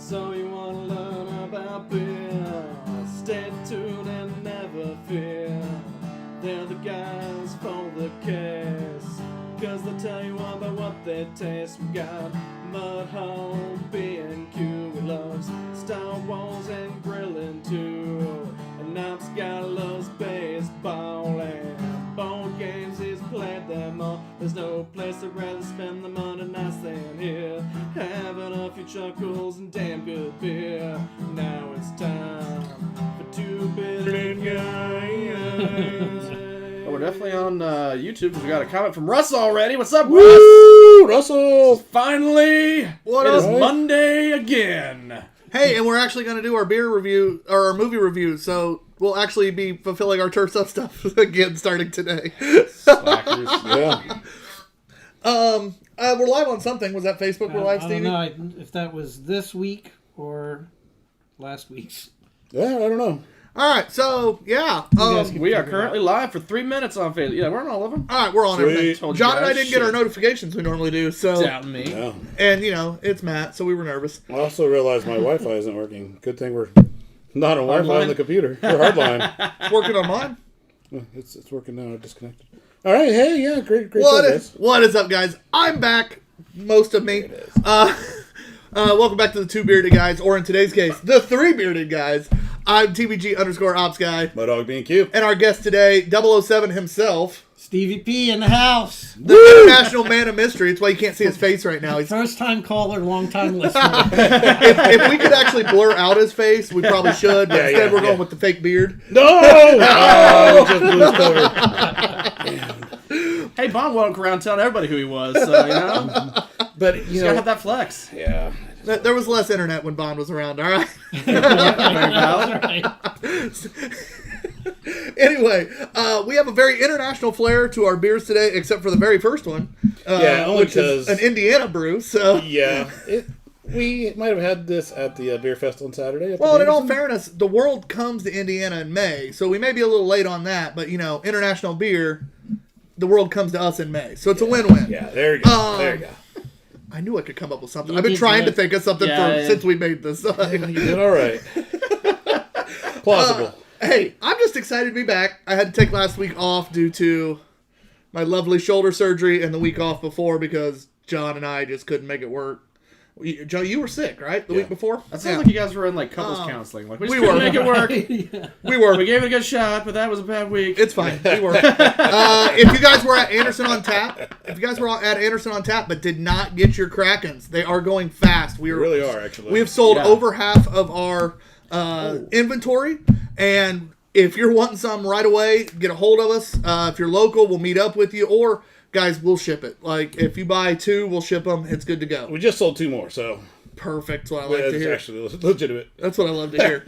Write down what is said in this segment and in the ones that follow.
So you want to learn about beer? Stay tuned and never fear. They're the guys for the case, 'cause they'll tell you all about what they taste. We got Mudhole, B&Q, we loves Star Wars and grilling too. And Knops guy loves baseball and board games, he's played them all. There's no place I'd rather spend the Monday nights than here, having a few chuckles and damn good beer. Now it's time for Two Beerded Guys. Oh, we're definitely on YouTube because we got a comment from Russ already. What's up, Russ? Woo, Russell! Finally, it is Monday again. Hey, and we're actually going to do our beer review, or our movie review, so we'll actually be fulfilling our Turfs Up stuff again starting today. Slackers. Yeah. We're live on something. Was that Facebook? We're live, Stevie? I don't know if that was this week or last week's. Yeah, I don't know. All right, so, yeah. We are currently live for 3 minutes on Facebook. Yeah, we're on all of them. All right, we're on Sweet. everything. Told you John and I guys. didn't get our Shit. notifications we normally do, so... Doubting me. Yeah. And, you know, it's Matt, so we were nervous. I also realized my Wi-Fi isn't working. Good thing we're not on Wi-Fi Hardline? on the computer. We're hardline. It's working on mine. It's working now. I disconnected. All right. Hey, yeah, great show, guys. What is up, guys? I'm back. Most of me. Welcome back to the Two Beerded Guys, or in today's case, the Three Beerded Guys. I'm TBG_Ops Guy. My dog being cute. And our guest today, 007 himself, Stevie P in the house. the international man of mystery. It's why you can't see his face right now. First time caller, long time listener. If we could actually blur out his face, we probably should. But instead, we're going with the fake beard. No! Oh, just blew his cover. Hey, Bond walked around telling everybody who he was, so, you know. But, You you gotta know... have that flex. Yeah. There was less internet when Bond was around, all right? Very valid. Right. Anyway, we have a very international flair to our beers today, except for the very first one. Yeah, only which is 'cause- an Indiana brew, so... Yeah. We might have had this at the beer festival on Saturday. Well, and in all fairness, the world comes to Indiana in May, so we may be a little late on that, but, you know, international beer, the world comes to us in May, so it's a win-win. Yeah, there you go. There you go. I knew I could come up with something. You I've been did trying to good. think of something since we made this. You did all right. Plausible. Hey, I'm just excited to be back. I had to take last week off due to my lovely shoulder surgery and the week off before because John and I just couldn't make it work. Joe, you were sick, right? The week before? That sounds like you guys were in, like, couples counseling. Like, we just we couldn't were. make it work. Yeah. We were. We gave it a good shot, but that was a bad week. It's fine. We were. If you guys were at Anderson on Tap, but did not get your Krakens, they are going fast. They really are, actually. We have sold Yeah. over half of our inventory, and if you're wanting some right away, get a hold of us. If you're local, we'll meet up with you, or guys, we'll ship it. Like, if you buy 2, we'll ship them. It's good to go. We just sold 2 more, so... Perfect. That's what I like to It's hear. actually legitimate. That's what I love to hear.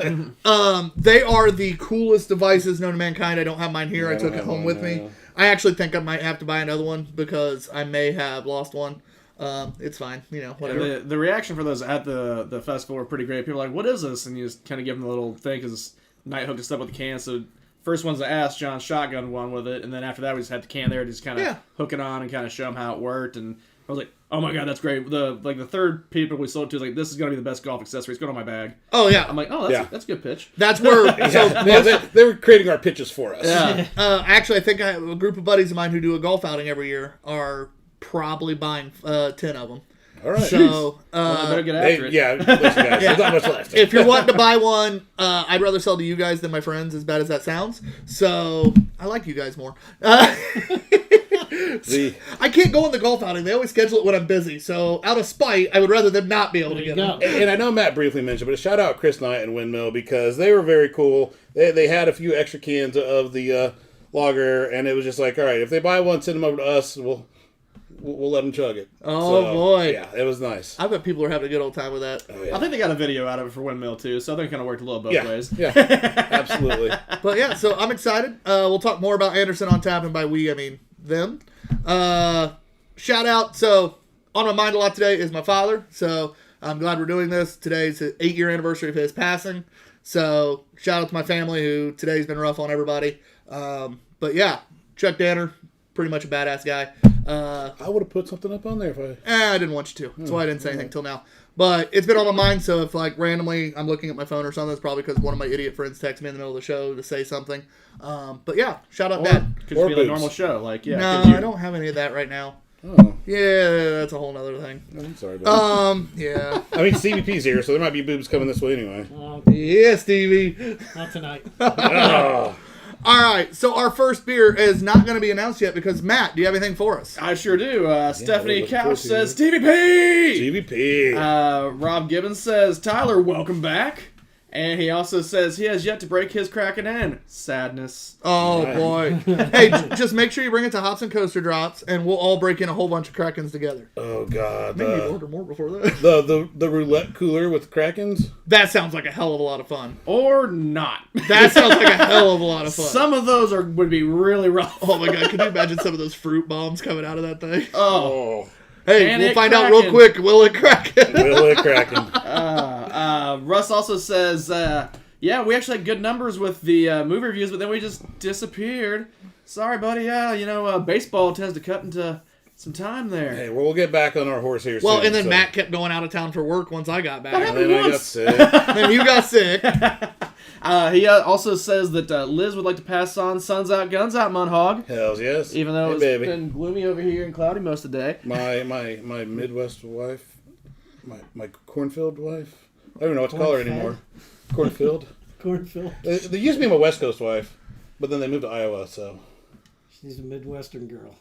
They are the coolest devices known to mankind. I don't have mine here. I took it home with me. I actually think I might have to buy another one because I may have lost one. It's fine. You know, whatever. And the reaction for those at the festival were pretty great. People were like, what is this? And you just kind of give them the little thing because Night hooked us up with the can. So first ones I asked, John shotgun one with it. And then after that, we just had the can there to just kind of hook it on and kind of show them how it worked. And I was like, oh my God, that's great. The third people we sold to was like, this is going to be the best golf accessory. It's going on my bag. Oh, yeah. I'm like, oh, that's a good pitch. That's where... So They were creating our pitches for us. Yeah. actually, I think I have a group of buddies of mine who do a golf outing every year are probably buying 10 of them. All right. So, I better get after it. Yeah, listen, guys, there's not much left. if you're wanting to buy one, I'd rather sell to you guys than my friends, as bad as that sounds. So, I like you guys more. I can't go on the golf outing. They always schedule it when I'm busy. So, out of spite, I would rather them not be able to get them. And I know Matt briefly mentioned, but a shout out Chris Knight and Windmill because they were very cool. They had a few extra cans of the lager, and it was just like, all right, if they buy one, send them over to us. We'll let them chug it. Oh, boy. Yeah, it was nice. I bet people are having a good old time with that. Oh, yeah. I think they got a video out of it for Windmill, too. So I think it kind of worked a little both ways. Yeah, absolutely. But yeah, so I'm excited. We'll talk more about Anderson on Tap, and by we, I mean them. Shout out. So, on my mind a lot today is my father. So, I'm glad we're doing this. Today's the 8-year anniversary of his passing. So, shout out to my family, who today's been rough on everybody. But yeah, Chuck Danner, pretty much a badass guy. I would have put something up on there if I... I didn't want you to. That's why I didn't say anything till now. But it's been on my mind, so if like randomly I'm looking at my phone or something, it's probably because one of my idiot friends texts me in the middle of the show to say something. But yeah, shout out that. Could Or just be like a boobs. normal show. Like, yeah. No, could you- I don't have any of that right now. Oh, Yeah, that's a whole nother thing. I'm sorry. Buddy. Yeah. I mean, CBP's here, so there might be boobs coming this way anyway. Oh, Yeah, Stevie. not tonight. Oh. All right, so our first beer is not going to be announced yet because Matt, do you have anything for us? I sure do. Stephanie looking forward Couch to says, it. Stevie P! CBP. Rob Gibbons says, Tyler, welcome back. And he also says he has yet to break his Kraken in. Sadness. Oh Right. boy! Hey, just make sure you bring it to Hops and Coaster Drops, and we'll all break in a whole bunch of Krakens together. Oh God. Maybe order more before that. The roulette cooler with Krakens. That sounds like a hell of a lot of fun. Or not. That sounds like a hell of a lot of fun. Some of those would be really rough. Oh my god! Can you imagine some of those fruit bombs coming out of that thing? Oh. Hey, And we'll it find out real Kraken. quick. Will it Kraken? Will it Kraken? Russ also says, yeah, we actually had good numbers with the movie reviews, but then we just disappeared. Sorry, buddy. Yeah, baseball tends to cut into some time there. Hey, well, we'll get back on our horse here Well, soon. and then so. Matt kept going out of town for work once I got back. And then I got once. sick. Then you got sick. He also says that Liz would like to pass on Suns Out, Guns Out, Munhog. Hells yes. Even though Hey, it's baby. been gloomy over here and cloudy most of the day. My Midwest wife, my cornfield wife. I don't even know what to call her Cornfed? anymore. Cornfield. Cornfield. They used to be my West Coast wife, but then they moved to Iowa. So She's a Midwestern girl.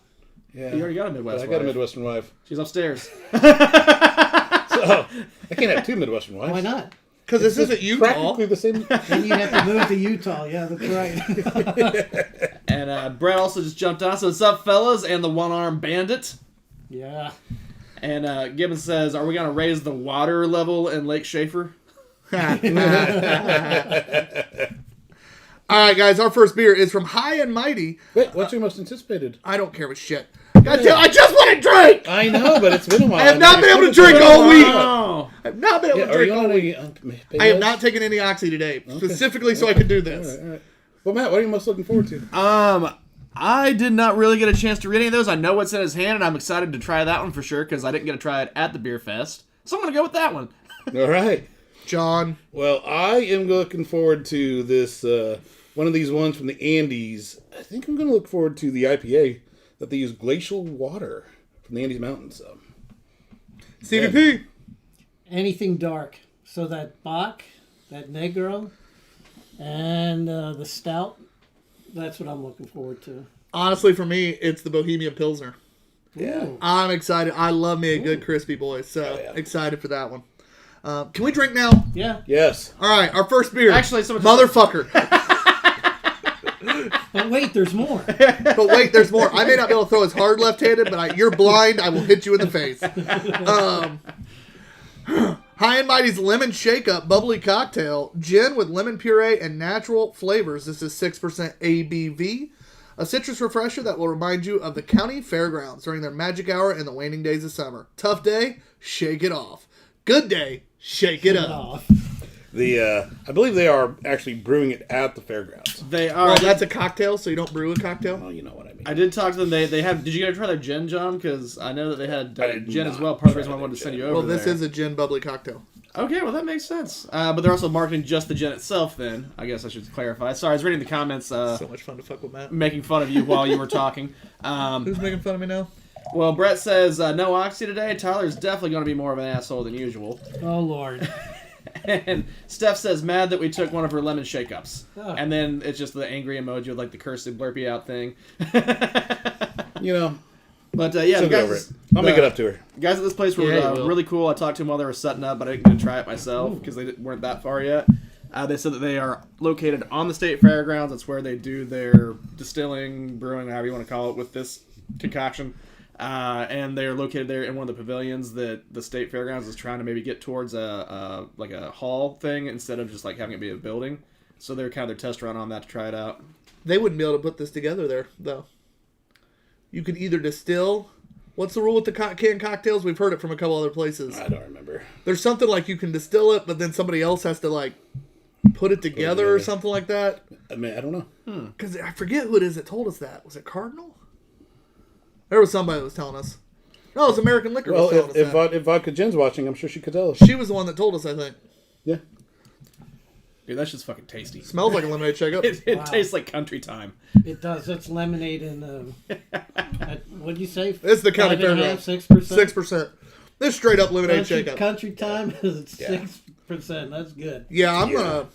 yeah, You already got a Midwest I got a wife. Midwestern wife. She's upstairs. So I can't have two Midwestern wives. Why not? Because this isn't Utah. Practically the same. Then you have to move to Utah. Yeah, that's right. And Brett also just jumped on. So what's up, fellas? And the one-armed bandit. Yeah. And Gibbons says, are we going to raise the water level in Lake Schaefer? All right, guys, our first beer is from High and Mighty. Wait, what's your most anticipated? I don't care with shit. God damn, I just want to drink! I know, but it's been a while. I have not been able to drink all week. Oh. I have not been able Yeah, to are drink you all on week. any? I have not taken any Oxy today, specifically so I could do this. All right. Well, Matt, what are you most looking forward to? I did not really get a chance to read any of those. I know what's in his hand, and I'm excited to try that one for sure, because I didn't get to try it at the beer fest. So I'm going to go with that one. All right. John. Well, I am looking forward to this, one of these ones from the Andes. I think I'm going to look forward to the IPA that they use glacial water from the Andes Mountains. So. CVP. Anything dark. So that Bach, that Negro, and the Stout, that's what I'm looking forward to. Honestly, for me, it's the Bohemian Pilsner. Yeah. Ooh. I'm excited. I love me a good crispy boy, so Oh, yeah. excited for that one. Can we drink now? Yeah. Yes. All right, our first beer. Actually, someone Motherfucker. But wait, there's more. But wait, there's more. I may not be able to throw as hard left-handed, but you're blind. I will hit you in the face. High and Mighty's Lemon Shake-Up Bubbly Cocktail. Gin with lemon puree and natural flavors. This is 6% ABV. A citrus refresher that will remind you of the county fairgrounds during their magic hour in the waning days of summer. Tough day? Shake it off. Good day? Shake it up. Off. I believe they are actually brewing it at the fairgrounds. They are. Well, that's a cocktail, so you don't brew a cocktail? Oh, you know what I mean. I did talk to them. They have. Did you get to try their gin, John? Because I know that they had I did gin as not well. Part of the try reason why I wanted to their send you gin. over. Well, this there. is a gin bubbly cocktail. Okay, well that makes sense. But they're also marketing just the gin itself. Then I guess I should clarify. Sorry, I was reading the comments, So much fun to fuck with Matt. making fun of you while you were talking. Who's making fun of me now? Well, Brett says no Oxy today. Tyler's definitely going to be more of an asshole than usual. Oh, Lord. And Steph says mad that we took one of her lemon shake-ups. Oh. And then it's just the angry emoji with like the cursed blurpy out thing. You know, But yeah, she'll the get over guys, it. I'll make it up to her. guys at this place were Yeah, you will. really cool. I talked to them while they were setting up, but I didn't get to try it myself because they weren't that far yet. They said that they are located on the state fairgrounds. That's where they do their distilling, brewing, however you want to call it, with this concoction. And they're located there in one of the pavilions that the state fairgrounds is trying to maybe get towards a hall thing instead of just like having it be a building. So they're kind of their test run on that to try it out. They wouldn't be able to put this together there, though. You could either distill. What's the rule with the canned cocktails? We've heard it from a couple other places. I don't remember. There's something like you can distill it, but then somebody else has to like put it together or together. something like that. I mean, I don't know. Because I forget who it is that told us that. Was it Cardinal? There was somebody that was telling us. No, it's American Liquor. Well, was telling us that. if Vodka Jen's watching, I'm sure she could tell us. She was the one that told us, I think. Yeah. Dude, that's just fucking tasty. Smells like a lemonade shake-up. It Wow. tastes like country time. It does. It's lemonade and what'd you say? It's the county 5.5%, fairground. 6%. This straight up lemonade Country, shake-up. country time is Yeah. 6%. That's good. Yeah, I'm gonna.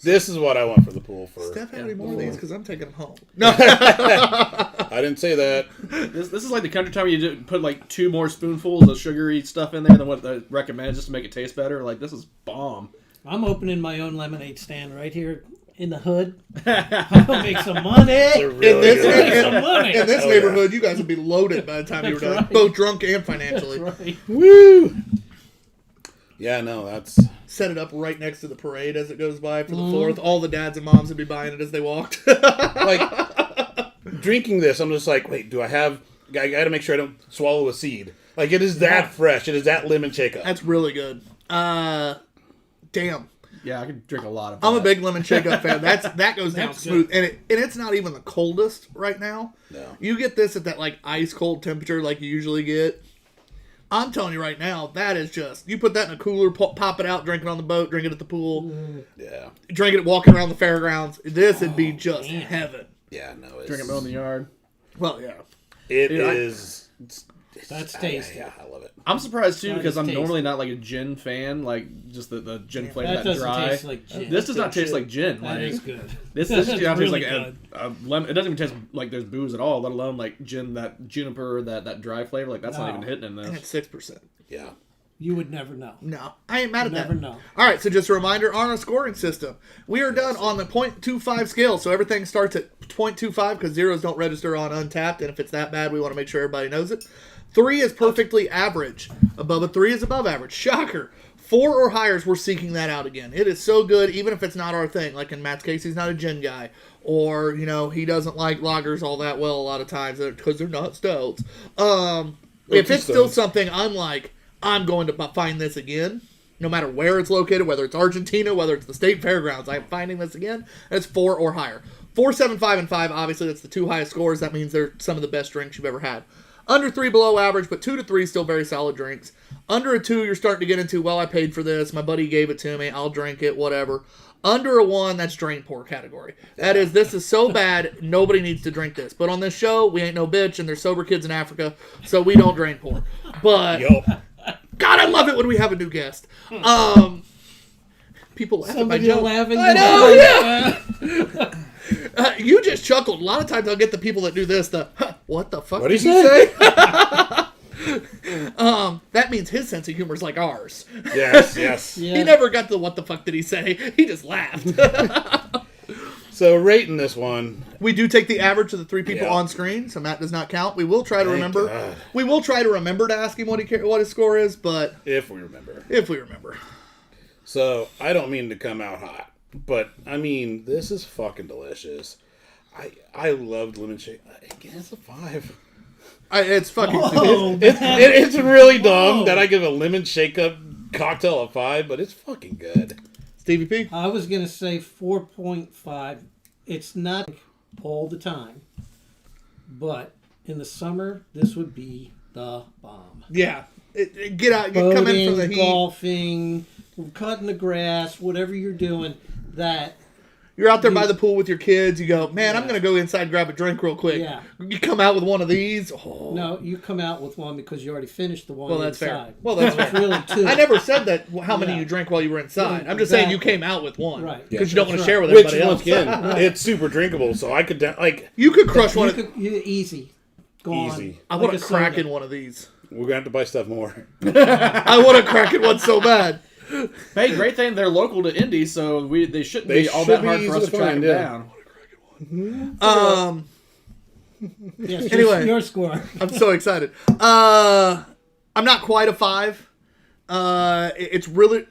This is what I want for the pool. Steph, have any more of these? Because I'm taking them home. No. I didn't say that. This is like the country time you just put like 2 more spoonfuls of sugary stuff in there than what they recommend just to make it taste better. Like, this is bomb. I'm opening my own lemonade stand right here in the hood. I'm gonna make some money. They're really In this, good. Make some money. in this Oh, neighborhood, you guys would be loaded by the time you were That's done. right. Both drunk and financially. That's right. Woo! Yeah, no, that's... Set it up right next to the parade as it goes by for the 4th. All the dads and moms would be buying it as they walked. Like, drinking this, I'm just like, wait, I gotta make sure I don't swallow a seed. Like, it is that fresh. It is that lemon shake-up. That's really good. Damn. Yeah, I could drink a lot of I'm a that. big lemon shake-up fan. That goes down That's smooth, and it's not even the coldest right now. No. You get this at that like ice cold temperature like you usually get. I'm telling you right now, that is just you put that in a cooler, pop it out, drink it on the boat, drink it at the pool, Yeah. drink it walking around the fairgrounds. This would be just man. heaven. Yeah, no, it's... Drink it in the yard. Well, yeah. It Dude, is... That's tasty. Yeah, I love it. I'm surprised too That because is I'm tasty. normally not like a gin fan, like just the gin flavor That that doesn't dry. taste like gin. This does not taste shit. like gin. That Like, is good. This That's tastes really like good. a lemon. It doesn't even taste like there's booze at all, let alone like gin, that juniper, that dry flavor. Like that's not No. even hitting in And this. it's 6%. Yeah. You would never know. No, I ain't mad at Never that. know. All right, so just a reminder on our scoring system. We are done on the .25 scale, so everything starts at .25 because zeros don't register on Untapped, and if it's that bad, we want to make sure everybody knows it. 3 is perfectly average. Above a 3 is above average. Shocker. 4 or higher, we're seeking that out again. It is so good, even if it's not our thing. Like in Matt's case, he's not a gin guy. Or, he doesn't like lagers all that well a lot of times because they're not stouts. If it's still something I'm like, I'm going to find this again, no matter where it's located, whether it's Argentina, whether it's the state fairgrounds, I'm finding this again, and it's 4 or higher. 4, 7, 5, and 5, obviously that's the 2 highest scores. That means they're some of the best drinks you've ever had. Under 3, below average, but 2 to 3, still very solid drinks. Under a 2, you're starting to get into, well, I paid for this, my buddy gave it to me, I'll drink it, whatever. Under a 1, that's drain pour category. That is, this is so bad, nobody needs to drink this. But on this show, we ain't no bitch, and there's sober kids in Africa, so we don't drain pour. But... Yo. God, I love it when we have a new guest. People laugh at my Somebody joke. laughing. I know, yeah. You just chuckled. A lot of times I'll get the people that do this, what the fuck What'd did he you say? That means his sense of humor is like ours. Yes, yes. Yeah. He never got to what the fuck did he say. He just laughed. So rating this one, We do take the average of the 3 people Yeah. on screen, so Matt does not count. We will try to Thank remember. God. We will try to remember to ask him what his score is, but if we remember. if we remember. So I don't mean to come out hot, but I mean this is fucking delicious. I loved lemon shake. Again, it's a 5. It's fucking Oh, It's really dumb Whoa. that I give a lemon shake up cocktail a 5, but it's fucking good. Stevie P. I was going to say 4.5. It's not all the time, but in the summer, this would be the bomb. Yeah. Get out. Come in from the Boating, heat. golfing, cutting the grass, whatever you're doing, that You're out there by the pool with your kids. You go, man, I'm Yeah. going to go inside and grab a drink real quick. Yeah. You come out with one of these. Oh. no, you come out with one because you already finished the one Well, that's fair. inside. Well, that's It's fair. really two. I never said that. How many Yeah. you drank while you were inside? Yeah, I'm just saying you exactly. came out with one, Right. Because Yeah. you don't want to That's share with Which everybody once else. again, it's super drinkable, so I could You could crush one. You easy. Gone. Easy. I Like want a to crack soda. in one of these. we're gonna have to buy stuff more. I want to crack in one so bad. Hey, great thing they're local to Indy, so they shouldn't They be all should that be hard for easy us to to track find, them yeah. down. Yes, Anyway. your score. I'm so excited. I'm not quite a 5. It's really...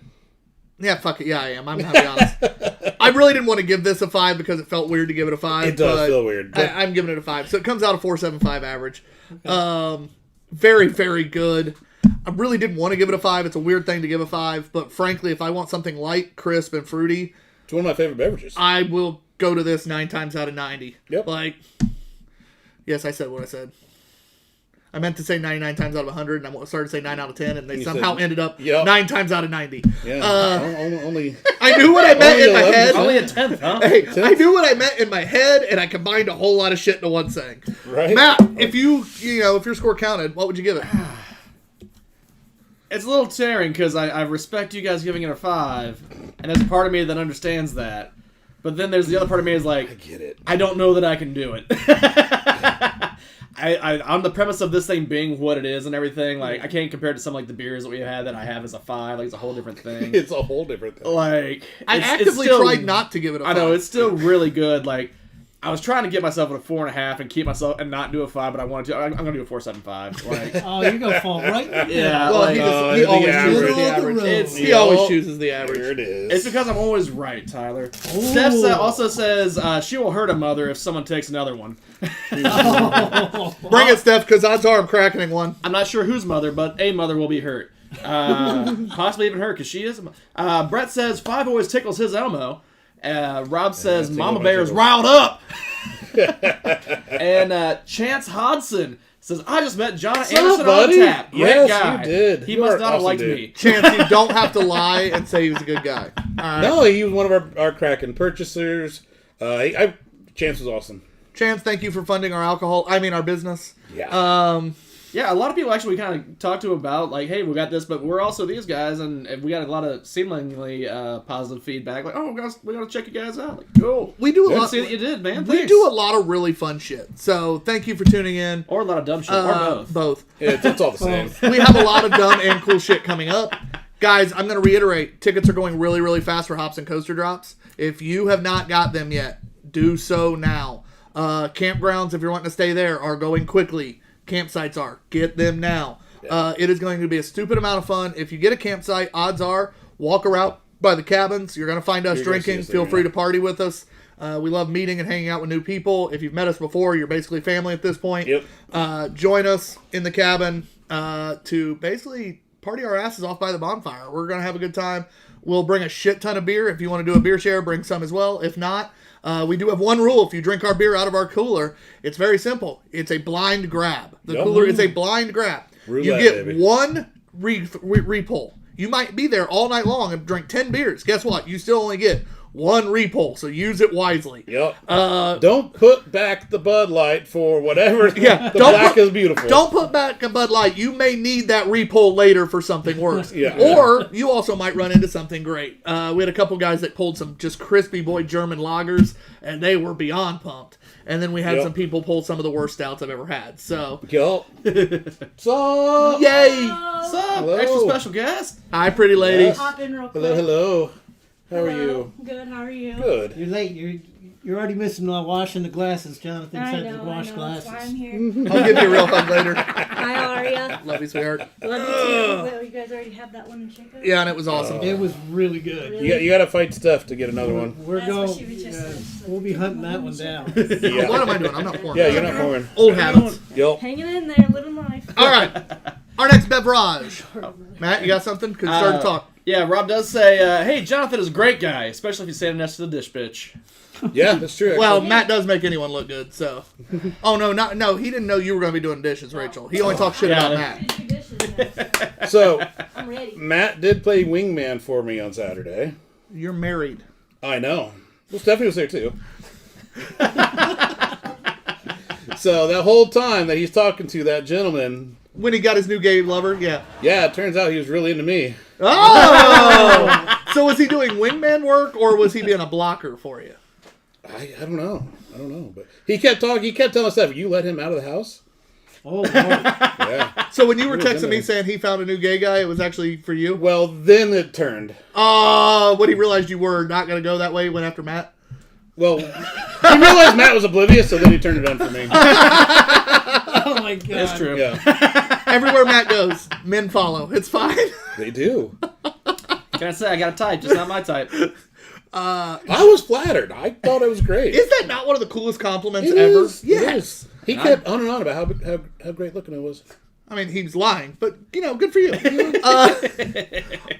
Yeah, fuck it. Yeah, I am. I'm going to be honest. I really didn't want to give this a 5 because it felt weird to give it a 5. It does but feel weird, but- I'm giving it a 5. So it comes out a 4.75 average. Very, very good. I really didn't want to give it a 5. It's a weird thing to give a 5. But frankly, if I want something light, crisp, and fruity, It's one of my favorite beverages. I will go to this 9 times out of 90. Yep. Like, yes, I said what I said. I meant to say 99 times out of 100, and I started to say 9 out of 10, and they You somehow said- ended up Yep. 9 times out of 90. Yeah. Only. I knew what I meant in my 11%. head. Only a 10th, huh? Hey, I knew what I meant in my head, and I combined a whole lot of shit into one saying. Right. Matt, if if your score counted, what would you give it? It's a little tearing because I respect you guys giving it a 5, and there's a part of me that understands that. But then there's the other part of me is like, I get it. I don't know that I can do it. On the premise of this thing being what it is and everything, like I can't compare it to some like the beers that we had that I have as a 5. Like it's a whole different thing. It's a whole different thing. Like I it's actively still- tried not to give it a 5. I know it's still really good. Like I was trying to get myself at a 4.5 and keep myself and not do a 5, but I wanted to. I'm gonna do a 4.75. Like Oh, you're gonna fall right. yeah, Well, like, he the always average. chooses the Middle of the average. road. He Yep. always chooses the There average. it is. it's because I'm always right, Tyler. Ooh. Steph also says she will hurt a mother if someone takes another one. Bring it, Steph, because odds are I'm cracking one. I'm not sure whose mother, but a mother will be hurt. Possibly even her, because she is. Brett says 5 always tickles his Elmo. Rob says tickle Mama my Bear is tickle. riled up. And Chance Hodson says, I just met John up, Anderson on buddy? tap. Great Yes, guy. you did. He You must are not have awesome, liked dude. me. Chance, you don't have to lie and say he was a good guy. All right. No, he was one of our Kraken purchasers. Chance was awesome. Chance, thank you for funding our business. Yeah. Yeah, a lot of people actually kind of talk to about, like, hey, we got this, but we're also these guys, and we got a lot of seemingly positive feedback. Like, oh, we gotta check you guys out. Like, cool. We do a Good lot. to see that you did, man. We Thanks. do a lot of really fun shit. So thank you for tuning in. Or a lot of dumb shit, or both. Both. It's all the same. We have a lot of dumb and cool shit coming up. Guys, I'm going to reiterate, tickets are going really, really fast for Hops and Coaster Drops. If you have not got them yet, do so now. Campgrounds, if you're wanting to stay there, are going quickly. Campsites are. Get them now. It is going to be a stupid amount of fun. If you get a campsite, odds are, walk around by the cabins. You're going to find us You're gonna drinking. see us Feel there, free yeah. to party with us. We love meeting and hanging out with new people. If you've met us before, you're basically family at this point. Yep. Join us in the cabin to basically party our asses off by the bonfire. We're going to have a good time. We'll bring a shit ton of beer. If you want to do a beer share, bring some as well. If not, we do have one rule. If you drink our beer out of our cooler, it's very simple. It's a blind grab. The Yep. cooler is a blind grab. Roulette, you get baby. one repull. You might be there all night long and drink 10 beers. Guess what? You still only get one repull, so use it wisely. Yep. Don't put back the Bud Light for whatever. Yeah, the don't black put- is beautiful. Don't put back a Bud Light. You may need that repull later for something worse. Yeah. Or you also might run into something great. We had a couple guys that pulled some just crispy boy German lagers, and they were beyond pumped. And then we had Yep. some people pull some of the worst stouts I've ever had. So, Yup. So. yay! What's up? Hello. Extra special guest. Hi, pretty ladies. Yes. Hop in real quick. Hello, hello. How are Hello. you? Good. How are you? Good. You're late. You're already missing washing the glasses. Jonathan I said know. to wash That's why I'm glasses. here. I'll give you a real hug later. Hi, how are ya? Love you, sweetheart. Love you too. Wait, you guys already have that one in shaker? Yeah, and it was awesome. It was really good. Really? You got to fight Steph to get another one. We're That's what going. she was just saying. We'll be hunting that one down. Yeah. What am I doing? I'm not pouring. Yeah, you're not pouring. Old habits. Yup. Hanging in there, living life. All right. Our next beverage. Matt, you got something? Because you started to talk. Yeah, Rob does say, hey, Jonathan is a great guy, especially if he's standing next to the dish bitch. Yeah, that's true. Well, actually. Matt does make anyone look good, so. Oh, no, he didn't know you were going to be doing dishes, Rachel. He only talks shit Yeah. about Matt. Finish your dishes now. So, I'm ready. Matt did play wingman for me on Saturday. You're married. I know. Well, Stephanie was there too. So that whole time that he's talking to that gentleman, When he got his new gay lover, yeah. yeah, it turns out he was really into me. Oh! So was he doing wingman work, or was he being a blocker for you? I don't know. But he kept talking. He kept telling Steph, "You let him out of the house." Oh, Lord. Yeah. So when you were He was texting into me it. saying he found a new gay guy, it was actually for you? Well, then it turned. When he realized you were not going to go that way, he went after Matt? Well, he realized Matt was oblivious, so then he turned it on for me. Oh my God. That's true. Yeah, Everywhere Matt goes, men follow. It's fine. they do. Can I say I got a type, just not my type. I was flattered. I thought it was great. Is that not one of the coolest compliments It ever? is. It is. He kept on and on about how great looking it was. I mean, he was lying, but, good for you.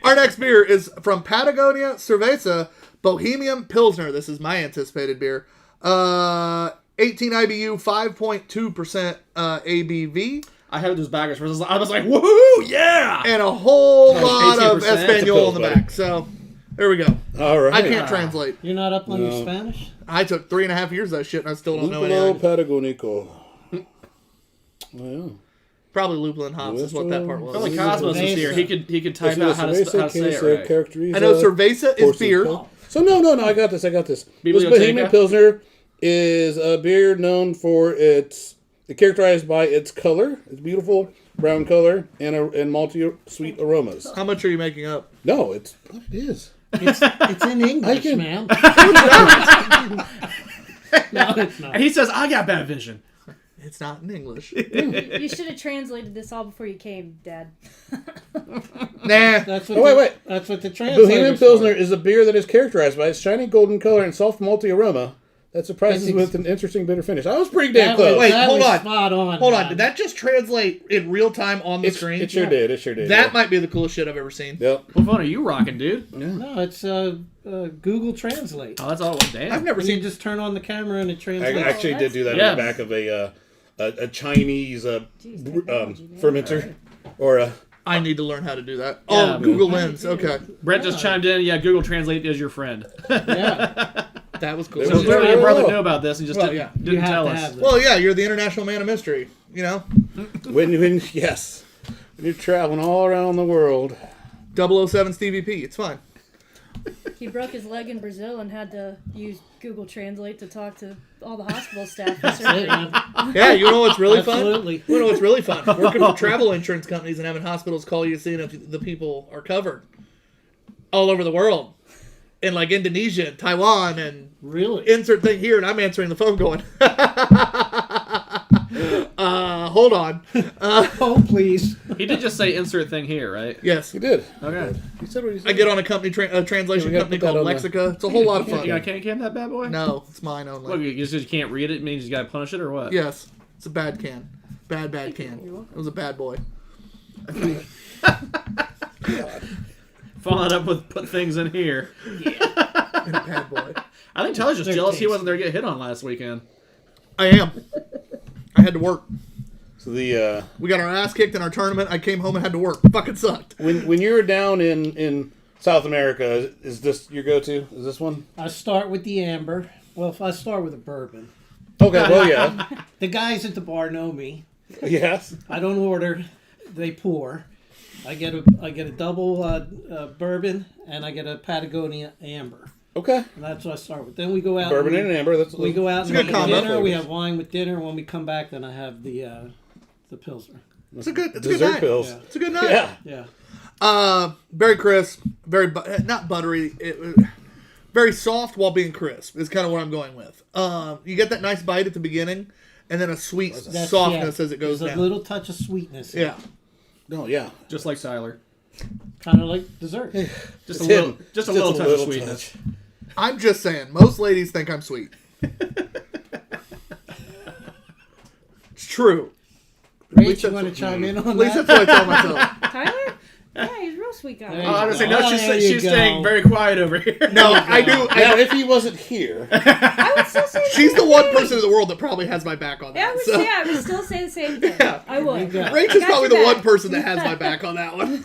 Our next beer is from Patagonia Cerveza Bohemian Pilsner. This is my anticipated beer. 18 IBU, 5.2% ABV. I had those baggers. I was like, woohoo, yeah! And a whole lot of 18%. Espanol on the Buddy. back. So, there we go. All right. I can't translate. You're not up on your No. Spanish? I took 3.5 years of that shit, and I still don't know Lupolo anything. Patagonico. Oh, Probably lupulin hops is what that part was. If only Cosmos was here, he could type yeah. out how to say it right. I know cerveza is beer. So no, I got this. This Biblioteca? Bohemian Pilsner is a beer known for it's characterized by its color, its beautiful brown color, and malty sweet aromas. How much are you making up? No, it's what it is. It's in English, can- man. No, it's not. And he says, I got bad vision. It's not in English. You should have translated this all before you came, Dad. Nah. That's what Oh, wait. That's what the translator Bohemian Pilsner is a beer that is characterized by its shiny golden color and soft malty aroma that surprises with an interesting bitter finish. I was pretty damn close. Wait, that hold was on. Spot on. Hold on. man. Did that just translate in real time on the screen? It sure did. It sure did. That yeah. might be the coolest shit I've ever seen. Yep. What phone are you rocking, dude? No, it's Google Translate. Oh, that's all. Damn. I've never And you seen. just turn on the camera and it I translates. actually did do that Yeah. in the back of a Chinese Jeez, technology, man. fermenter or a. I need to learn how to do that. Yeah. Oh, Google Lens. Okay, Brett just chimed in. Yeah, Google Translate is your friend. Yeah. that was cool. It So was clearly very your brother well. knew about this and just Well, didn't, yeah. You didn't have tell to us. have this. Well, yeah, you're the international man of mystery. You know, When yes, when you're traveling all around the world. 007 Stevie P. It's fine. He broke his leg in Brazil and had to use Google Translate to talk to all the hospital staff. That's it, man. Yeah, you know what's really fun? Absolutely. You know what's really fun? Working for travel insurance companies and having hospitals call you, seeing if the people are covered all over the world, in like Indonesia and Taiwan, and Really? insert thing here, and I'm answering the phone going, hold on. Oh, please. He did just say insert thing here, right? Yes, He did. Okay. He said what he said. I get on a company translation Yeah, we gotta company put that called on Lexica. It's a whole lot of You got fun. can cam that bad boy? No, it's mine What, only. you just can't read it? Means you gotta punish it or what? Yes, it's a bad can. Bad can. It was a bad boy. Following up with put things in here. And a bad boy. I think Tyler's just They're jealous he tasty. wasn't there to get hit on last weekend. I am. I had to work. So the We got our ass kicked in our tournament. I came home and had to work. Fucking sucked. when you're down in South America, is this your go-to? Is this one? I start with the amber. Well, if I start with a bourbon. Okay. Well, yeah. The guys at the bar know me. Yes. I don't order. They pour. I get a double bourbon and I get a Patagonia amber. Okay. And that's what I start with. Then we go out. Bourbon and and amber. That's we go out It's a and good have combo. dinner. We have wine with dinner. When we come back, then I have the Pilsner. It's a good dessert night. pills. Yeah. It's a good night. Yeah. Yeah. Very crisp. Very not buttery. Very soft while being crisp is kind of what I'm going with. You get that nice bite at the beginning, and then a sweet That's- softness yeah. as it goes There's down. a little touch of sweetness. Yeah. No. Yeah. Just like Tyler. Kind of like dessert. Just It's a little, hidden. just a Just little a touch little of sweetness. touch. I'm just saying, most ladies think I'm sweet. It's true. Rach, you want to chime in on At least that? that's what I tell myself. Tyler? Yeah, he's a real sweet guy. There Oh, I was gonna say, no, Oh, she's, there you she's go. staying very quiet over here. No, I do. Now, if he wasn't here, I would still say the She's the same one thing. person in the world that probably has my back on Yeah, that. I would, So. say, I would still say the same thing. Yeah. I would. There you go. Rach I is got probably your the one back. person that has my back on that one.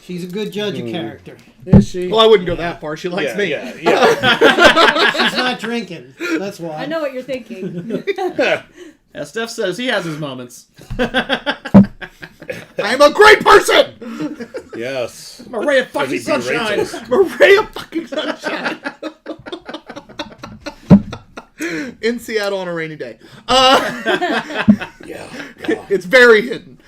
She's a good judge of character. is she? Well, I wouldn't go that far. She likes yeah, me. yeah. She's not drinking. That's why. I know what you're thinking. As Steph says, he has his moments. I'm a great person. Yes. I'm a ray of fucking As he sunshine. berates us. I'm a ray of fucking sunshine. In Seattle on a rainy day. Yeah. It's very hidden.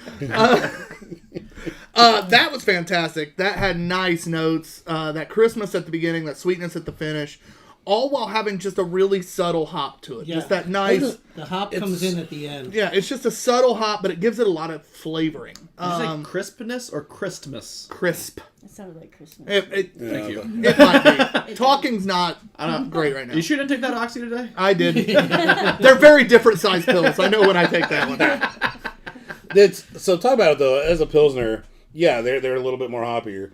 That was fantastic. That had nice notes. That Christmas at the beginning, that sweetness at the finish, all while having just a really subtle hop to it. Yeah. Just that nice. The hop comes in at the end. Yeah, it's just a subtle hop, but it gives it a lot of flavoring. Did you say crispness or Christmas? Crisp. It sounded like Christmas. Thank you. It might be. Talking's not great right now. You sure didn't take that oxy today? I did. They're very different size pills. I know when I take that one. So talk about it though. As a pilsner, yeah, they're a little bit more hoppier.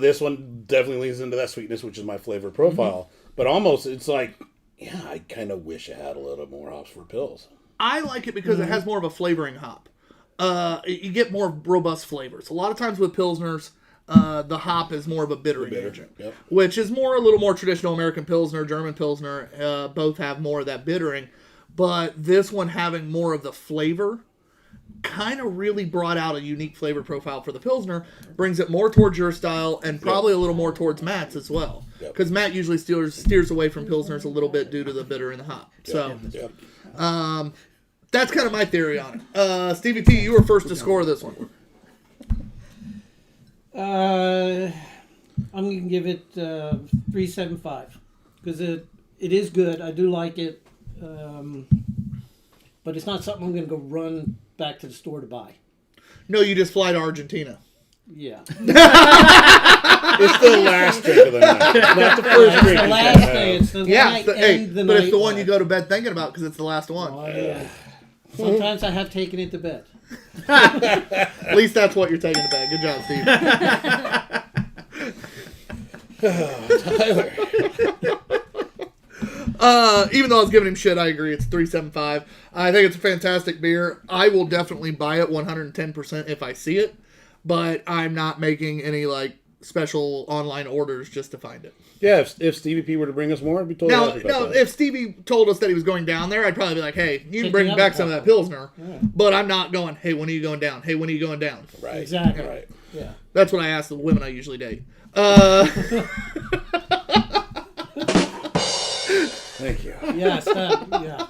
This one definitely leans into that sweetness, which is my flavor profile. But almost, it's like, yeah, I kind of wish I had a little more hops for pills. I like it because it has more of a flavoring hop. you get more robust flavors. A lot of times with Pilsners, the hop is more of a bittering agent, Yep. which is a little more traditional American Pilsner, German Pilsner. Both have more of that bittering, but this one having more of the flavor kind of really brought out a unique flavor profile for the Pilsner, brings it more towards your style and probably a little more towards Matt's as well. Because Matt usually steers away from Pilsners a little bit due to the bitter and the hop. So, that's kind of my theory on it. Stevie P, you were first to score this one. I'm going to give it 3.75 because it is good. I do like it, but it's not something I'm going to go run back to the store to buy. No, you just fly to Argentina. Yeah. It's the last drink of the night, not the first drink. The last day. It's the night but night it's the one you go to bed thinking about because it's the last one. Oh, yeah. Sometimes I have taken it to bed. At least that's what you're taking to bed. Good job, Steve. Tyler. Even though I was giving him shit, I agree. It's 3.75. I think it's a fantastic beer. I will definitely buy it 110% if I see it, but I'm not making any special online orders just to find it. Yeah, if Stevie P were to bring us more, I'd be totally happy about that. If Stevie told us that he was going down there, I'd probably be like, hey, you can bring back some of that Pilsner. Yeah. But I'm not going, hey, when are you going down? Hey, when are you going down? Right. Exactly. Right. Yeah. That's what I ask the women I usually date. Thank you. Yeah, stop. Yeah.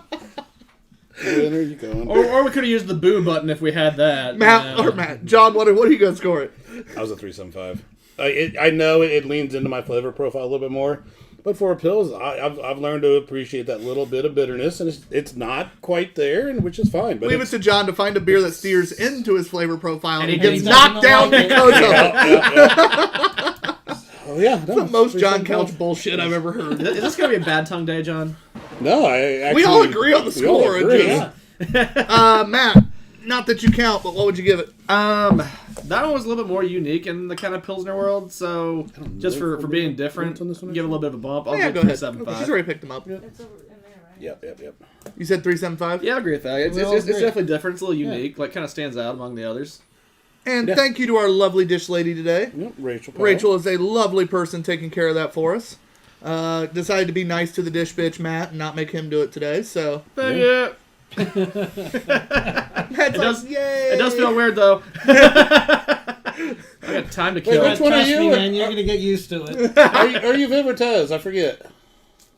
When are you going? Or we could have used the boo button if we had that. Matt, John, what are you going to score it? I was a 3.75. I know it leans into my flavor profile a little bit more, but for pills, I've learned to appreciate that little bit of bitterness, and it's not quite there, and which is fine. But leave it to John to find a beer that steers into his flavor profile, and he he gets knocked down like it. because of it. Oh yeah, That's the most John Couch bullshit I've ever heard. Is this going to be a bad tongue day, John? No, I actually, We all agree on the we all score. agree. Yeah. Matt, not that you count, but what would you give it? That one was a little bit more unique in the kind of Pilsner world, so just for being different, on this one, give it a little bit of a bump. I'll Yeah, give go it ahead. 3.75. She's already picked them up. It's over in there, right? Yep. You said 3.75? Yeah, I agree with that. It's all agree. definitely different. It's a little unique. Kind of stands out among the others. And thank you to our lovely dish lady today. Yep, Rachel. Powell. Rachel is a lovely person taking care of that for us. Decided to be nice to the dish bitch Matt and not make him do it today. So Yeah. Matt's yay! It does feel weird though. I got time to kill. Which one are Trust you? me, man, you're going to get used to it. Are you Viv or Tez? I forget.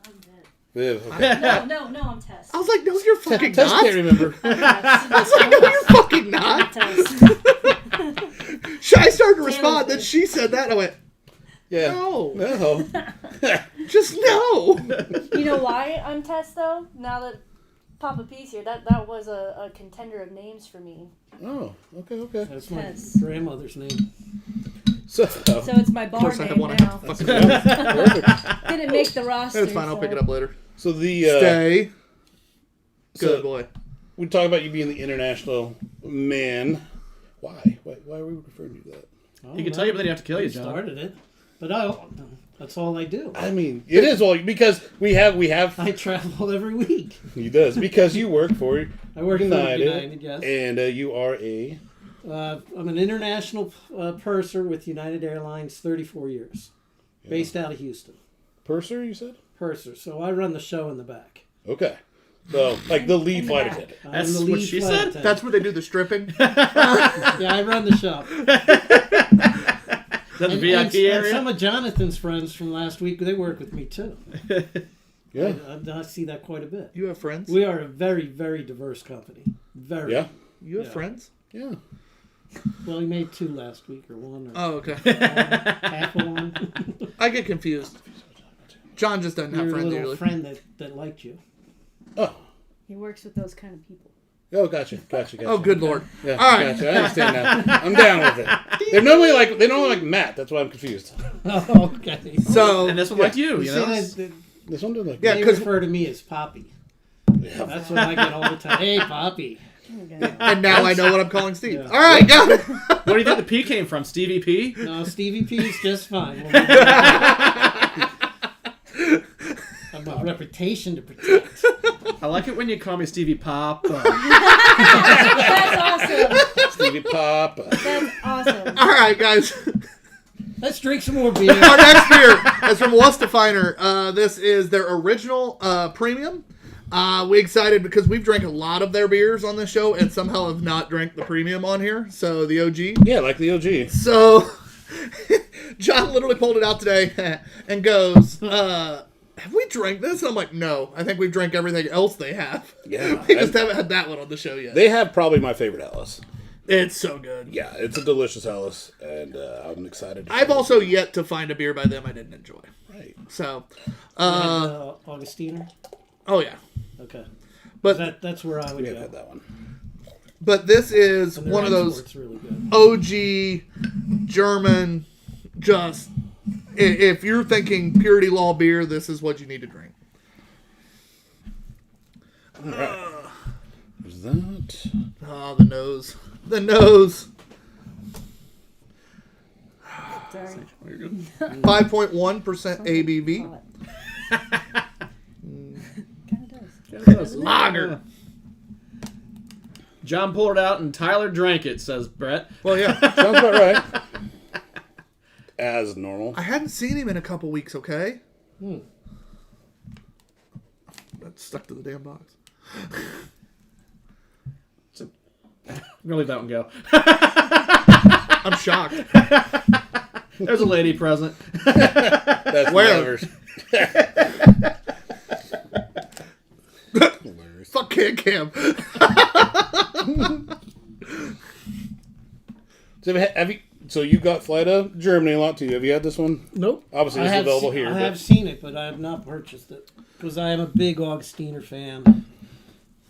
I'm dead. Viv. Okay. No, I'm Tess. I was like, no, you're fucking Tez not. can't remember. I was like, no, you're fucking not. Tess. I started to respond, then she said that, and I went, Yeah. no, No. just no. You know why I'm Tess though? Now that Papa P's here, that was a contender of names for me. Oh. Okay. That's my Yes. grandmother's name. So So it's my Of bar course, I have name one. I now. have to fucking perfect. Didn't make the roster. It's fine. I'll so- pick it up later. So the Stay. Good so boy. we talk about you being the international man. Why? Why are we referring to that? He can tell you, but then you have to kill you, John. Started it, but that's all I do. I mean, it is all because we have. I travel every week. He does because you work for I work for United, United, yes. and you are a. I'm an international purser with United Airlines, 34 years, based out of Houston. Purser, you said? Purser. So I run the show in the back. Okay. So, like the lead flight attendant. I'm That's the what lead she flight said? attendant. That's where they do the stripping. Yeah, I run the show. Is that the And VIP area? some of Jonathan's friends from last week, they work with me too. Yeah. I see that quite a bit. You have friends? We are a very, very diverse company. Very. Yeah. You have Yeah. friends? Yeah. Well, he made 2 last week, or 1, or Oh, okay. half of 1. I get confused. John just doesn't have Your friends little usually. friend that liked you. Oh. He works with those kind of people. Oh, gotcha. Oh, good lord. Yeah. All right. Gotcha. I understand now. I'm down with it. They normally like Matt. That's why I'm confused. Oh, okay. So, And this one liked you, you know? This one didn't like. Yeah, They 'cause- refer to me as Poppy. That's what I get all the time. Hey, Poppy. and now I know what I'm calling Steve. Yeah. All right, got it. Where do you think the P came from? Stevie P? No, Stevie P's just fine. I've got a reputation to protect. I like it when you call me Stevie Pop. That's awesome. Stevie Pop. That's awesome. All right, guys. Let's drink some more beer. Our next beer is from Wustafiner. This is their original premium. We excited because we've drank a lot of their beers on this show and somehow have not drank the premium on here. So the OG. Yeah, like the OG. So John literally pulled it out today and goes, have we drank this? And I'm like, no. I think we've drank everything else they have. Yeah. We just haven't had that one on the show yet. They have probably my favorite Hellas. It's so good. Yeah, it's a delicious Hellas, and I'm excited. I've also yet to find a beer by them I didn't enjoy. Right. So, Augustiner? oh yeah. Okay. But That's where I would We have go. had that one. But this is And their one of those export's really good. OG German, just, if you're thinking purity law beer, this is what you need to drink. All right. There's that. Oh, the nose. The nose. Sorry. 5.1% ABV. Kind of does. Lager. John pulled it out and Tyler drank it, says Brett. Well, yeah. Sounds about right. As normal. I hadn't seen him in a couple weeks, okay? That's stuck to the damn box. I'm gonna leave that one go. I'm shocked. There's a lady present. That's Where? lovers. Hilarious. Fuck Cam. So you got Fly to Germany a lot too. Have you had this one? Nope. Obviously, I it's have available seen- here. I but- have seen it, but I have not purchased it because I am a big Augustiner fan.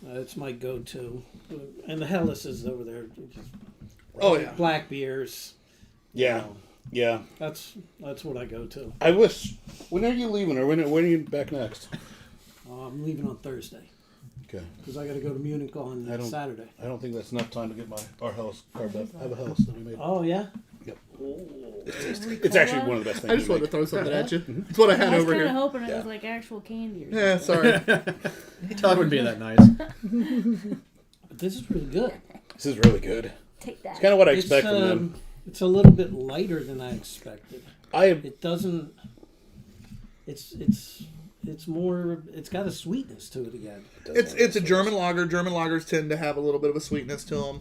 It's my go-to, and the Hellas is over there. Oh, yeah. Black beers. Yeah, yeah. That's what I go to. I wish. When are you leaving, or when are you back next? I'm leaving on Thursday Okay. because I got to go to Munich on I don't- Saturday. I don't think that's enough time to get our Hellas carved up. I have a Hellas that we made. Oh yeah. Yep. It's actually one of the best things. I just we wanted to make. throw something at you. That's what I had I was over kind of here. hoping it Yeah. was like actual candy or Yeah, sorry. Tyler wouldn't be that nice. But this is really good. This is really good. Take that. It's kind of what I expect from them. It's a little bit lighter than I expected. It doesn't. It's more. It's got a sweetness to it again. It's a German lager. German lagers tend to have a little bit of a sweetness to them.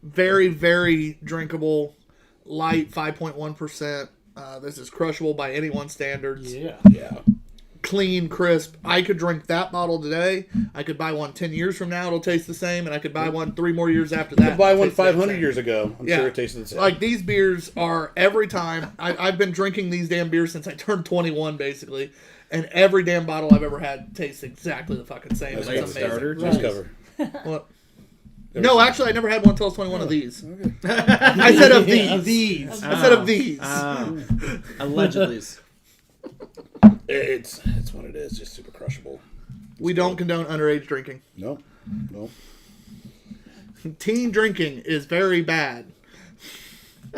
Very, very drinkable, light, 5.1%. This is crushable by anyone's standards. Yeah. Yeah. Clean, crisp. I could drink that bottle today. I could buy one 10 years from now. It'll taste the same. And I could buy one 3 more years after that. I buy it'll one taste the 500 same. years ago. I'm sure it tasted the same. Like, these beers are every time. I've been drinking these damn beers since I turned 21, basically. And every damn bottle I've ever had tastes exactly the fucking same. That's And a it's good amazing. starter. Nice cover. What? No, actually, I never had one until I was 21 of these. I said of these. Of these. I said of these. Allegedly. It's what it is. Just super crushable. We don't condone underage drinking. No. No. Teen drinking is very bad.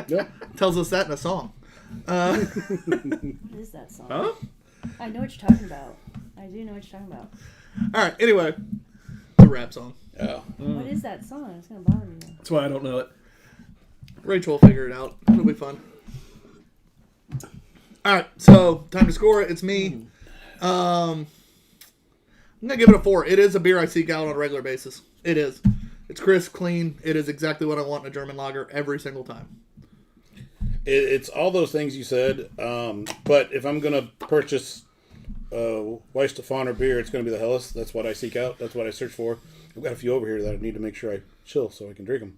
Yep. Tells us that in a song. What is that song? Huh? I know what you're talking about. I do know what you're talking about. All right. Anyway, the rap song. Oh. What is that song? It's gonna bother me now. That's why I don't know it. Rachel will figure it out. It'll be fun. All right. So time to score it. It's me. I'm gonna give it a 4. It is a beer I seek out on a regular basis. It is. It's crisp, clean. It is exactly what I want in a German lager every single time. It's all those things you said. But if I'm gonna purchase Weißstephaner beer, it's gonna be the Hellas. That's what I seek out. That's what I search for. I've got a few over here that I need to make sure I chill so I can drink them.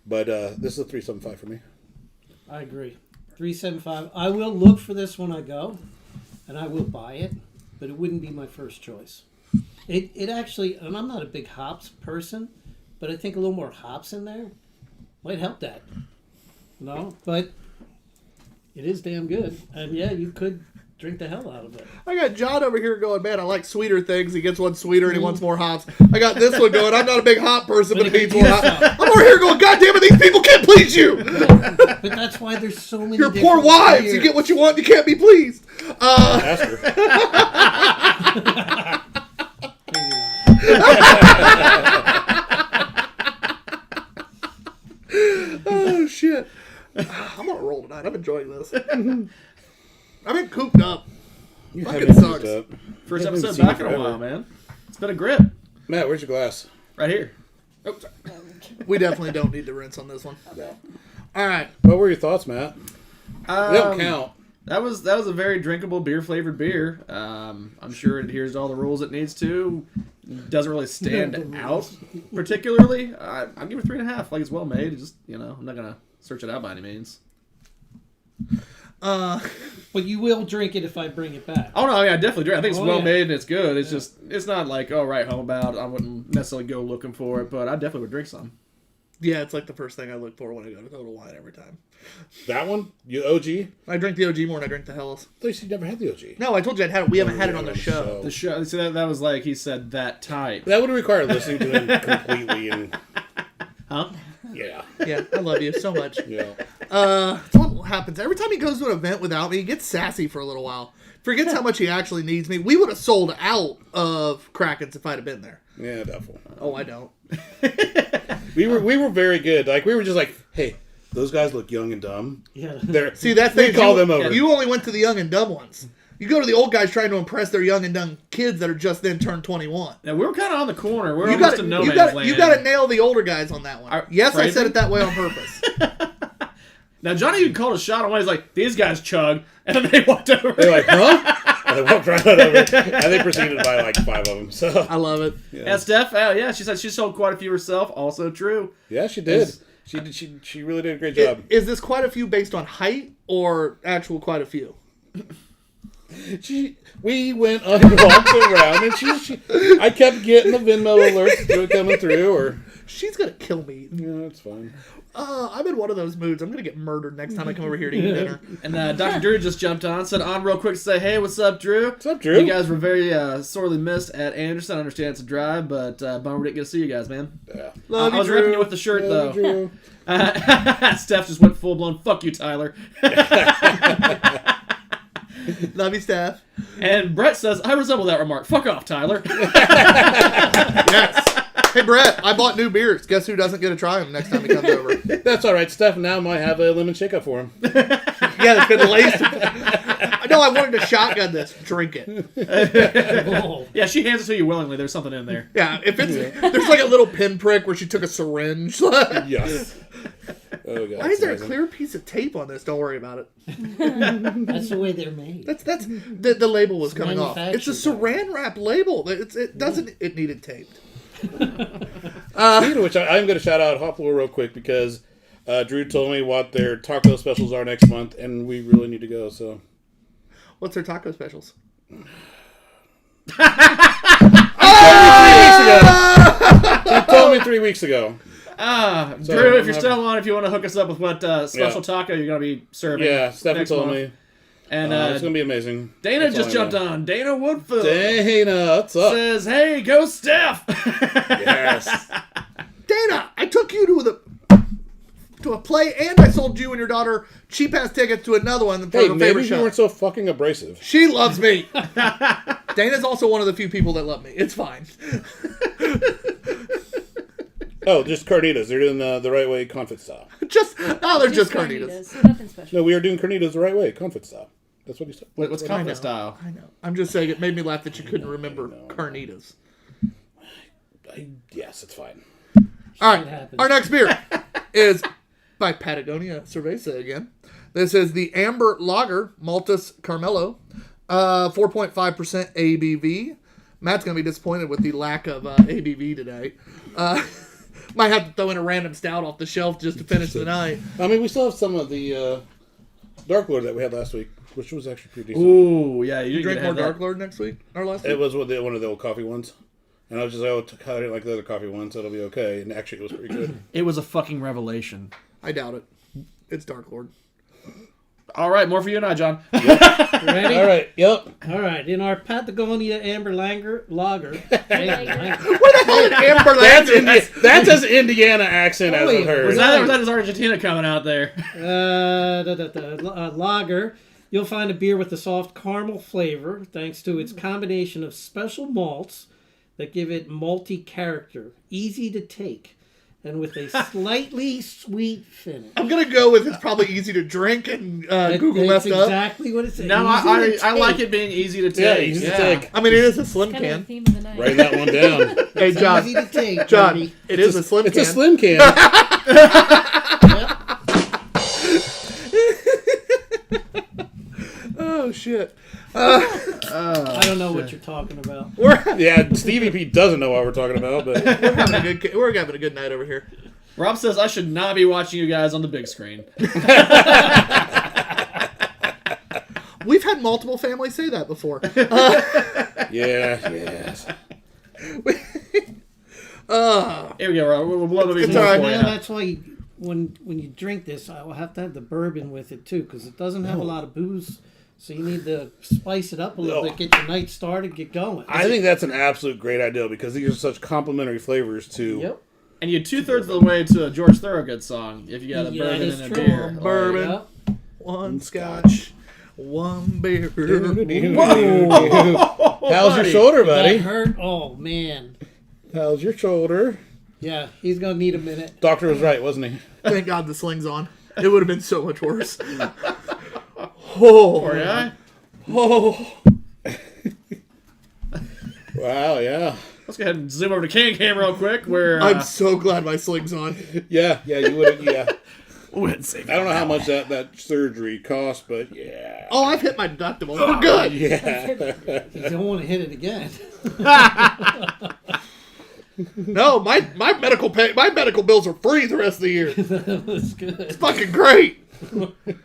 But this is a 3.75 for me. I agree. 3.75. I will look for this when I go, and I will buy it, but it wouldn't be my first choice. It actually, and I'm not a big hops person, but I think a little more hops in there might help that. No, but it is damn good, and yeah, you could drink the hell out of it. I got John over here going, man, I like sweeter things. He gets one sweeter and he wants more hops. I got this one going, I'm not a big hop person, but it needs more hops. I'm over here going, God damn it, these people can't please you. But that's why there's so many. Your poor different wives, beers. you get what you want, you can't be pleased. Ask her. Oh shit! I'm on a roll tonight. I'm enjoying this. I've been cooped up. You Fucking haven't sucks. moved up. First Haven't episode seen back you in a forever. while, man. It's been a grip. Matt, where's your glass? Right here. Oh, sorry. We definitely don't need to rinse on this one. All right. What were your thoughts, Matt? They don't count. That was a very drinkable beer flavored beer. I'm sure it adheres to all the rules it needs to. Doesn't really stand out particularly. I'll give it 3.5. Like, it's well made. It's just, I'm not gonna search it out by any means. But you will drink it if I bring it back. Oh no, yeah, I definitely drink. I think it's Oh, well yeah. made and it's good. It's just it's not like right home about. I wouldn't necessarily go looking for it, but I definitely would drink some. Yeah, it's like the first thing I look for when I go to Total Wine every time. That one? You OG? I drink the OG more than I drink the Hellas. I thought you said you never had the OG. No, I told you I'd had it. We haven't had it on the show. The show. See, that was like he said that type. That would require listening to him completely and... Huh? Yeah. Yeah, I love you so much. Yeah. That's what happens. Every time he goes to an event without me, he gets sassy for a little while. Forgets how much he actually needs me. We would have sold out of Krakens if I'd have been there. Yeah, doubtful. Oh, I don't. We were very good. Like, we were just like, hey, those guys look young and dumb. Yeah. See, That's we call them over. You only went to the young and dumb ones. You go to the old guys trying to impress their young and dumb kids that are just then turned 21. Now we were kind of on the corner. We're You almost got in no man's land. you got to nail the older guys on that one. Yes, I said Fraser? it that way on purpose. Now Johnny even called a shot on one. He's like, "These guys chug," and then they walked over. They're like, huh? And they walked right on over. And they proceeded to buy like 5 of them. So I love it. Yeah, Steph. Yeah, she said she sold quite a few herself. Also true. yeah, she did. She really did a great job. Is this quite a few based on height or actual quite a few? We went on walks around, and I kept getting the Venmo alerts coming through. Or She's going to kill me. yeah, that's fine. I'm in one of those moods. I'm going to get murdered next time I come over here to eat dinner. And Dr. Drew just jumped on, said on real quick to say, "Hey, what's up, Drew? What's up, Drew? You guys were very sorely missed at Anderson. I understand it's a drive, but bummer didn't get to see you guys, man. Yeah. Love I you, was Drew. ripping you with the shirt Love though. you, Drew. Steph just went full blown. Fuck you, Tyler. Love you, Steph. And Brett says, "I resemble that remark. Fuck off, Tyler." Yes. Hey, Brett, I bought new beers. Guess who doesn't get to try them next time he comes over? That's all right. Steph now might have a lemon shake-up for him. Yeah, that's been laced. No, I wanted to shotgun this. Drink it. Oh. Yeah, she hands it to you willingly. There's something in there. Yeah, if it's there's like a little pinprick where she took a syringe. Why Yes. Oh, God. is there a amazing. clear piece of tape on this? Don't worry about it. That's the way they're made. That's the label was coming off. It's a manufactured. saran wrap label. It needed taped. Speaking of which, I'm going to shout out Hoplo real quick because Drew told me what their taco specials are next month, and we really need to go. So, What's their taco specials? He told me 3 weeks ago. Drew, if you're still on, if you want to hook us up with what special Yeah. taco you're going to be serving. Yeah, Stephanie next told month. me. And It's going to be amazing. Dana That's all just I jumped know. on. Dana Woodfield Dana, what's up? says, "Hey, go Steph." Yes. Dana, I took you to a play, and I sold you and your daughter cheap ass tickets to another one for Hey, her maybe favorite you show. weren't so fucking abrasive. She loves me. Dana's also one of the few people that love me. It's fine. Oh, just carnitas. They're doing the right way, confit style. They're just carnitas. Nothing special. No, we are doing carnitas the right way, confit style. That's what he said. What's I confident know. style? I know. I'm just saying it made me laugh that you couldn't remember carnitas. Yes, it's fine. All right, happens. our next beer is by Patagonia Cerveza again. This is the Amber Lager Maltus Carmelo, 4.5% ABV. Matt's going to be disappointed with the lack of ABV today. Might have to throw in a random stout off the shelf just to finish the night. I mean, we still have some of the Dark Lord that we had last week, which was actually pretty decent. Ooh, yeah. You drink more Dark Lord next week or last week? It was one of the old coffee ones. And I was just like, I didn't like the other coffee ones, so it'll be okay. And actually, it was pretty good. It was a fucking revelation. I doubt it. It's Dark Lord. All right, more for you and I, John. Ready? All right, yep. All right. In our Patagonia Amber Lager. Where the hell did Amber Lager? That's as Indiana accent as I've heard. Was that his Argentina coming out there? Lager. You'll find a beer with a soft caramel flavor thanks to its combination of special malts that give it multi-character, easy to take, and with a slightly sweet finish. I'm gonna go with it's probably easy to drink and Google That's messed up. exactly what it says. No, I like it being easy to take. Yeah, easy to take. I mean, it is a slim Kind of can. the theme of the night. Write that one down. Hey, John. Easy to take, John, Bernie. it is a slim It's can. a slim can. Oh shit. I don't know what you're talking about. Yeah, Stevie P doesn't know what we're talking about, but We're having a good night over here. Rob says I should not be watching you guys on the big screen. We've had multiple families say that before. yes. Here we go, Rob. We'll blow the It's more all right. for Now you. that's why when you drink this, I will have to have the bourbon with it too, because it doesn't have a lot of booze. So you need to spice it up a little bit, get your night started, get going. I think that's an absolute great idea because these are such complementary flavors to. Yep. And you 2/3 of the way to a George Thorogood song if you got a Yeah, bourbon it's and a true. beer. Bourbon. Yep. One scotch, one beer. How's your shoulder, That buddy? hurt. Oh man. How's your shoulder? Yeah, he's gonna need a minute. Doctor was right, wasn't he? Thank God the sling's on. It would have been so much worse. Oh, Poor guy. oh. Wow, yeah. Let's go ahead and zoom over to Cam real quick. Where I'm so glad my sling's on. Yeah, you would have, yeah. wouldn't say I don't know how much that surgery cost, but yeah. Oh, I've hit my deductible. We're good. Yeah. You don't want to hit it again. No, my medical bills are free the rest of the year. That's good. Fucking great.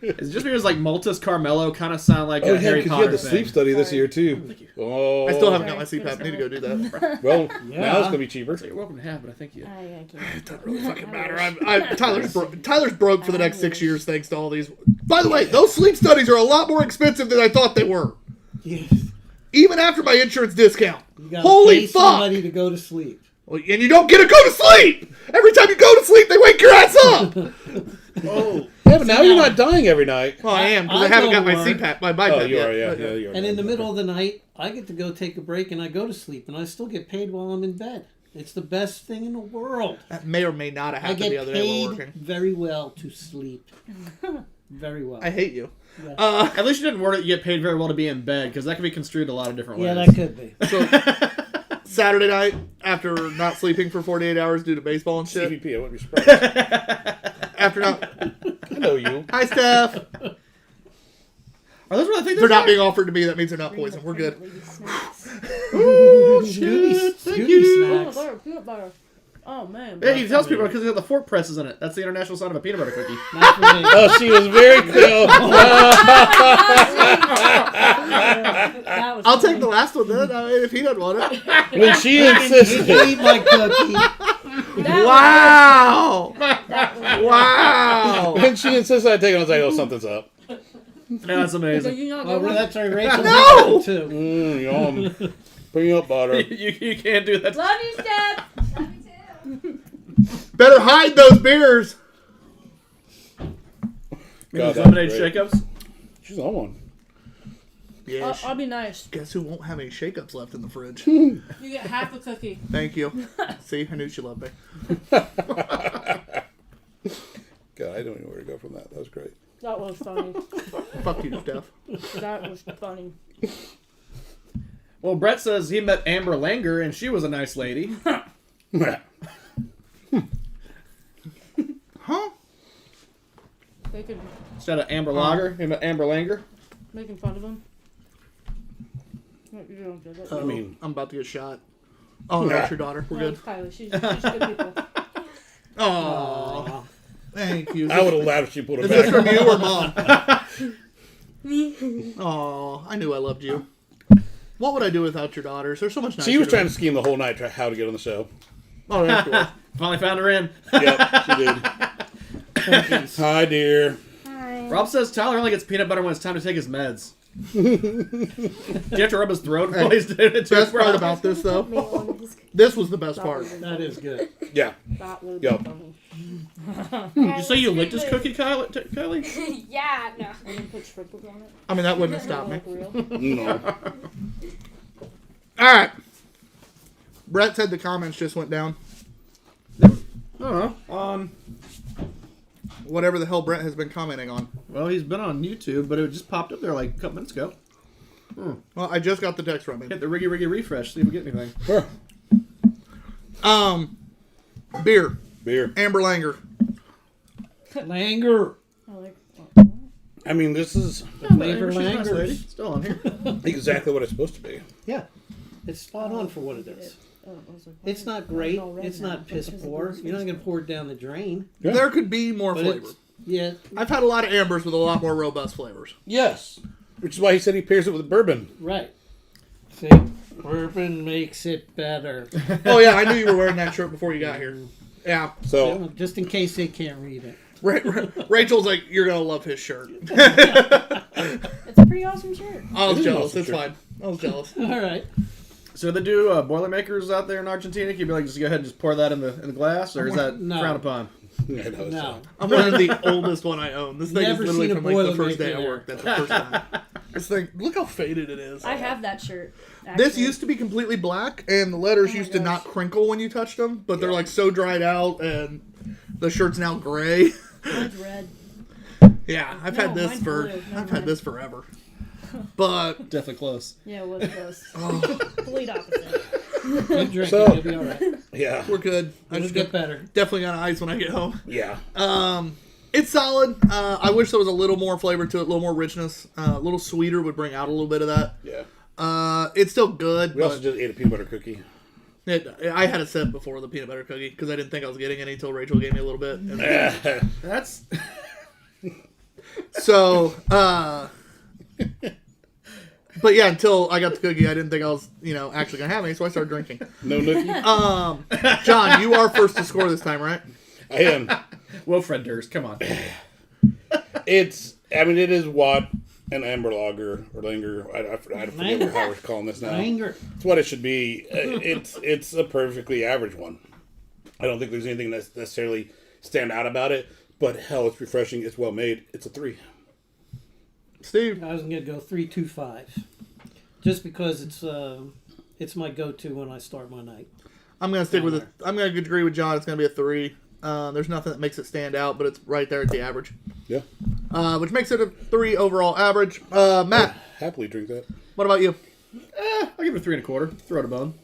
It's just because like Maltus Carmelo kind of sound like Oh, a yeah, Harry because you Potter had the thing. sleep study this Sorry. year, too. Oh. I still haven't got my Sorry, CPAP. I need to go do that. Well, Yeah. now it's going to be cheaper. So you're welcome to have, but I think you. I can't. It doesn't really fucking matter. Tyler's broke for the next 6 years thanks to all these. By the way, those sleep studies are a lot more expensive than I thought they were. Yes. Even after my insurance discount. You gotta Holy pay fuck! somebody to go to sleep. Well, and you don't get to go to sleep! Every time you go to sleep, they wake your ass up! Oh. Yeah, but now you're not dying every night. Well, I am, because I I haven't go got my to work. CPAP, my BiPAP Oh, you yet. are, yeah, you are. And in the middle of the night, I get to go take a break and I go to sleep, and I still get paid while I'm in bed. It's the best thing in the world. That may or may not have I happened get the other day while paid working. very well to sleep. Very well. I hate you. Yeah. At least you didn't word it. You get paid very well to be in bed because that can be construed a lot of different ways. Yeah, that could be. So, Saturday night, after not sleeping for 48 hours due to baseball and shit. CVP, I wouldn't be surprised. After not... I know you. Hi, Steph! Are those what I think They're not being offered to me. That means they're not poison. We're good. Ooh, Scooty, shit. Thank Scooty you. Peanut snacks. butter, peanut butter. Oh man. Yeah, he tells people because they got the fork presses in it. That's the international sign of a peanut butter cookie. Not for me. Oh, she was very clear. That was I'll take funny. the last one then. I mean, if he doesn't want it. When she You insisted. eat my cookie. That Wow! That was Wow! When she insisted I take it, I was like, oh, something's up. Yeah, that's So amazing. you not Oh, go that's right, Rachel. No! Too. Yum. Peanut butter. you can't do that. Love you, Steph. Love you too. Better hide those beers. God, Lemonade that's great. shakeups. She's on one. Yeah. I'll be nice. Guess who won't have any shakeups left in the fridge? You get half a cookie. Thank you. See, I knew she loved me. God, I don't even know where to go from that. That was great. That was funny. Fuck you, Steph. That was funny. Well, Brett says he met Amber Langer and she was a nice lady. Huh? They could Instead of Amber Lager, he met Amber Langer. making fun of him. You don't get it. I mean, I'm about to get shot. Oh, that's your daughter. We're No, good. it's Kylie. She's good people. Oh, thank you. I would have laughed if she pulled it Is this back. from you or mom? Oh, I knew I loved you. What would I do without your daughters? They're so much nicer. She was trying me. to scheme the whole night how to get on the show. Oh, that's cool. Finally found her in. Yep, she did. Hi, dear. Hi. Rob says Tyler only gets peanut butter when it's time to take his meds. Do you have to rub his throat while he's doing it? Best part about this, though, Me on his this was the best part. That is good. Yeah. That would Yup. be funny. Did you say you licked his cookie, Kylie? Yeah, no. I didn't put sprinkles on it. I mean, that wouldn't have stopped me. Like real. No. All right. Brett said the comments just went down. I don't know. Whatever the hell Brett has been commenting on. Well, he's been on YouTube, but it just popped up there like a couple minutes ago. Well, I just got the text from him. Hit the riggy refresh, see if we get anything. Sure. Beer. Amber Langer. Langer. I like. I mean, this is Flavor She's a nice lady. Langers. Still on here. exactly what it's supposed to be. Yeah. It's spot on for what it is. I was like, It's not great. It's not piss poor. You're not going to pour it down the drain. Yeah. There could be more But flavor. it's, yeah. I've had a lot of ambers with a lot more robust flavors. Yes. Which is why he said he pairs it with bourbon. Right. See? Bourbon makes it better. Oh yeah, I knew you were wearing that shirt before you got here. Yeah. So, Just in case they can't read it. Rachel's like, you're gonna love his shirt. It's a pretty awesome shirt. I was It is an jealous. awesome It's shirt. fine. I was jealous. All right. So they do Boilermakers out there in Argentina? Can you be like, just go ahead and just pour that in the glass, or is that No. frowned upon? yeah, no, it's No. I'm wearing the oldest one I own. This thing is Never literally seen a from like the first Boilermaker day I there. worked. That's the first time. This thing, look how faded it is. I have that shirt. This actually. used to be completely black, and the letters Oh my used to not gosh. crinkle when you touched them, but they're like so dried out, and the shirt's now gray. Mine's red. Yeah, I've No, had this mine's for blue, never I've had mind. this forever. But Definitely close. Yeah, it was close. Oh. Complete opposite. Keep drinking. So- You'll be all right. Yeah. we're good. I It'll just get better. definitely got ice when I get home. Yeah. It's solid. I wish there was a little more flavor to it, a little more richness. A little sweeter would bring out a little bit of that. Yeah. It's still good. We But also just ate a peanut butter cookie. I had a sip before the peanut butter cookie because I didn't think I was getting any until Rachel gave me a little bit. And That's so, but yeah, until I got the cookie, I didn't think I was, actually gonna have any, so I started drinking. No nookie. John, you are first to score this time, right? I am. whoa, Fred Durst. Come on. It is Watt and Amber Lager or Langer. I forget how we're calling this now. Langer. It's what it should be. It's a perfectly average one. I don't think there's anything that's necessarily stand out about it. But hell, it's refreshing. It's well made. It's a 3. Steve, I was going to go 3-2-5. Just because it's my go-to when I start my night. I'm gonna stick with it. Down I'm gonna agree with John. It's gonna be a 3. There's nothing that makes it stand out, but it's right there at the average, Yeah. which makes it a 3 overall average. Matt, Happily drink that. what about you? I'll give it a 3 1/4. Throw it a bone.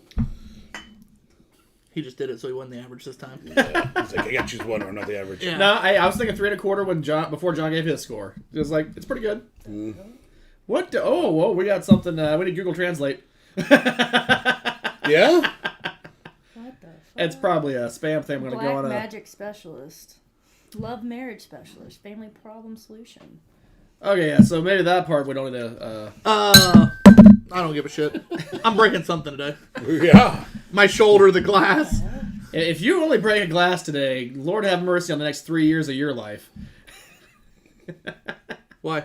He just did it, so he won the average this time. Yeah. It's like I got to choose one or not the average. Yeah. No, I was thinking 3 1/4 before John gave his score. It was like, it's pretty good. What? Oh, whoa, we got something. We need Google Translate. Yeah. What the fuck? It's probably a spam thing. I'm going to Black go on magic specialist. Love marriage specialist. Family problem solution. Okay, yeah, so maybe that part we don't need to... I don't give a shit. I'm breaking something today. Yeah. My shoulder, the glass. If you only break a glass today, Lord have mercy on the next 3 years of your life. Why?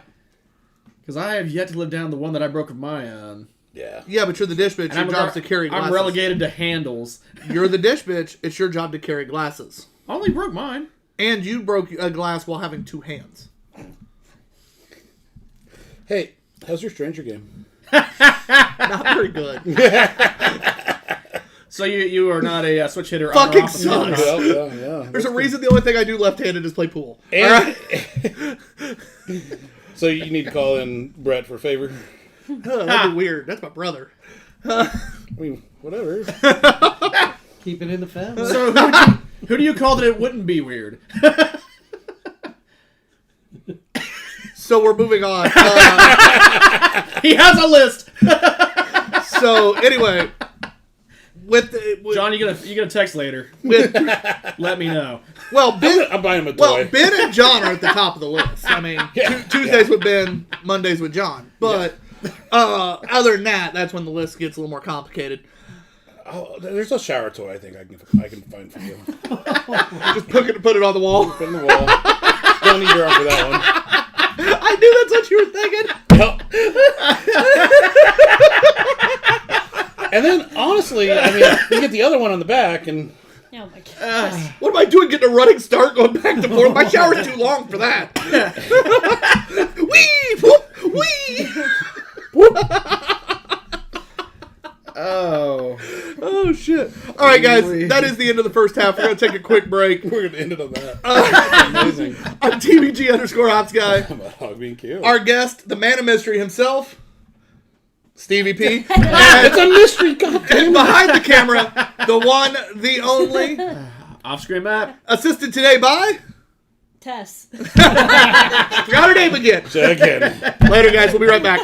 Because I have yet to live down the one that I broke with my own. Yeah. Yeah, but you're the dish bitch. And Your job's to carry glasses. I'm relegated to handles. You're the dish bitch. It's your job to carry glasses. I only broke mine. And you broke a glass while having 2 hands. Hey, how's your Stranger game? Not very good. So you are not a switch hitter. on Fucking or off the sucks. field. Yeah. There's a reason the only thing I do left-handed is play pool. And, so you need to call in Brett for a favor. That'd be weird. That's my brother. I mean, whatever. Keep it in the family. So who do you call that it wouldn't be weird? So we're moving on. He has a list. So anyway, with John, you gonna text later. with Let me know. well, Ben, I'm buying him a well, toy. Ben and John are at the top of the list. I mean, Tuesdays with Ben, Mondays with John. But other than that, that's when the list gets a little more complicated. Oh, there's a shower toy I think I can find for you. Just put it on the wall. Put it in the wall. Don't need your arm for that one. I knew that's what you were thinking. Yep. And then, honestly, I mean, you get the other one on the back, and Oh my gosh. What am I doing getting a running start going back and forth? My shower's too long for that. Wee! Whoop! Wee! Oh. Oh, shit. All right, guys. That is the end of the first half. We're going to take a quick break. We're gonna end it on that. That's amazing. I'm TBG_Hops guy. I'm a dog being killed. Our guest, the man of mystery himself, Stevie P. It's a mystery. Goddamn. And behind the camera, the one, the only, Off-screen map. assisted today by... Tess. Forgot her name again. Say it again. Later, guys. We'll be right back.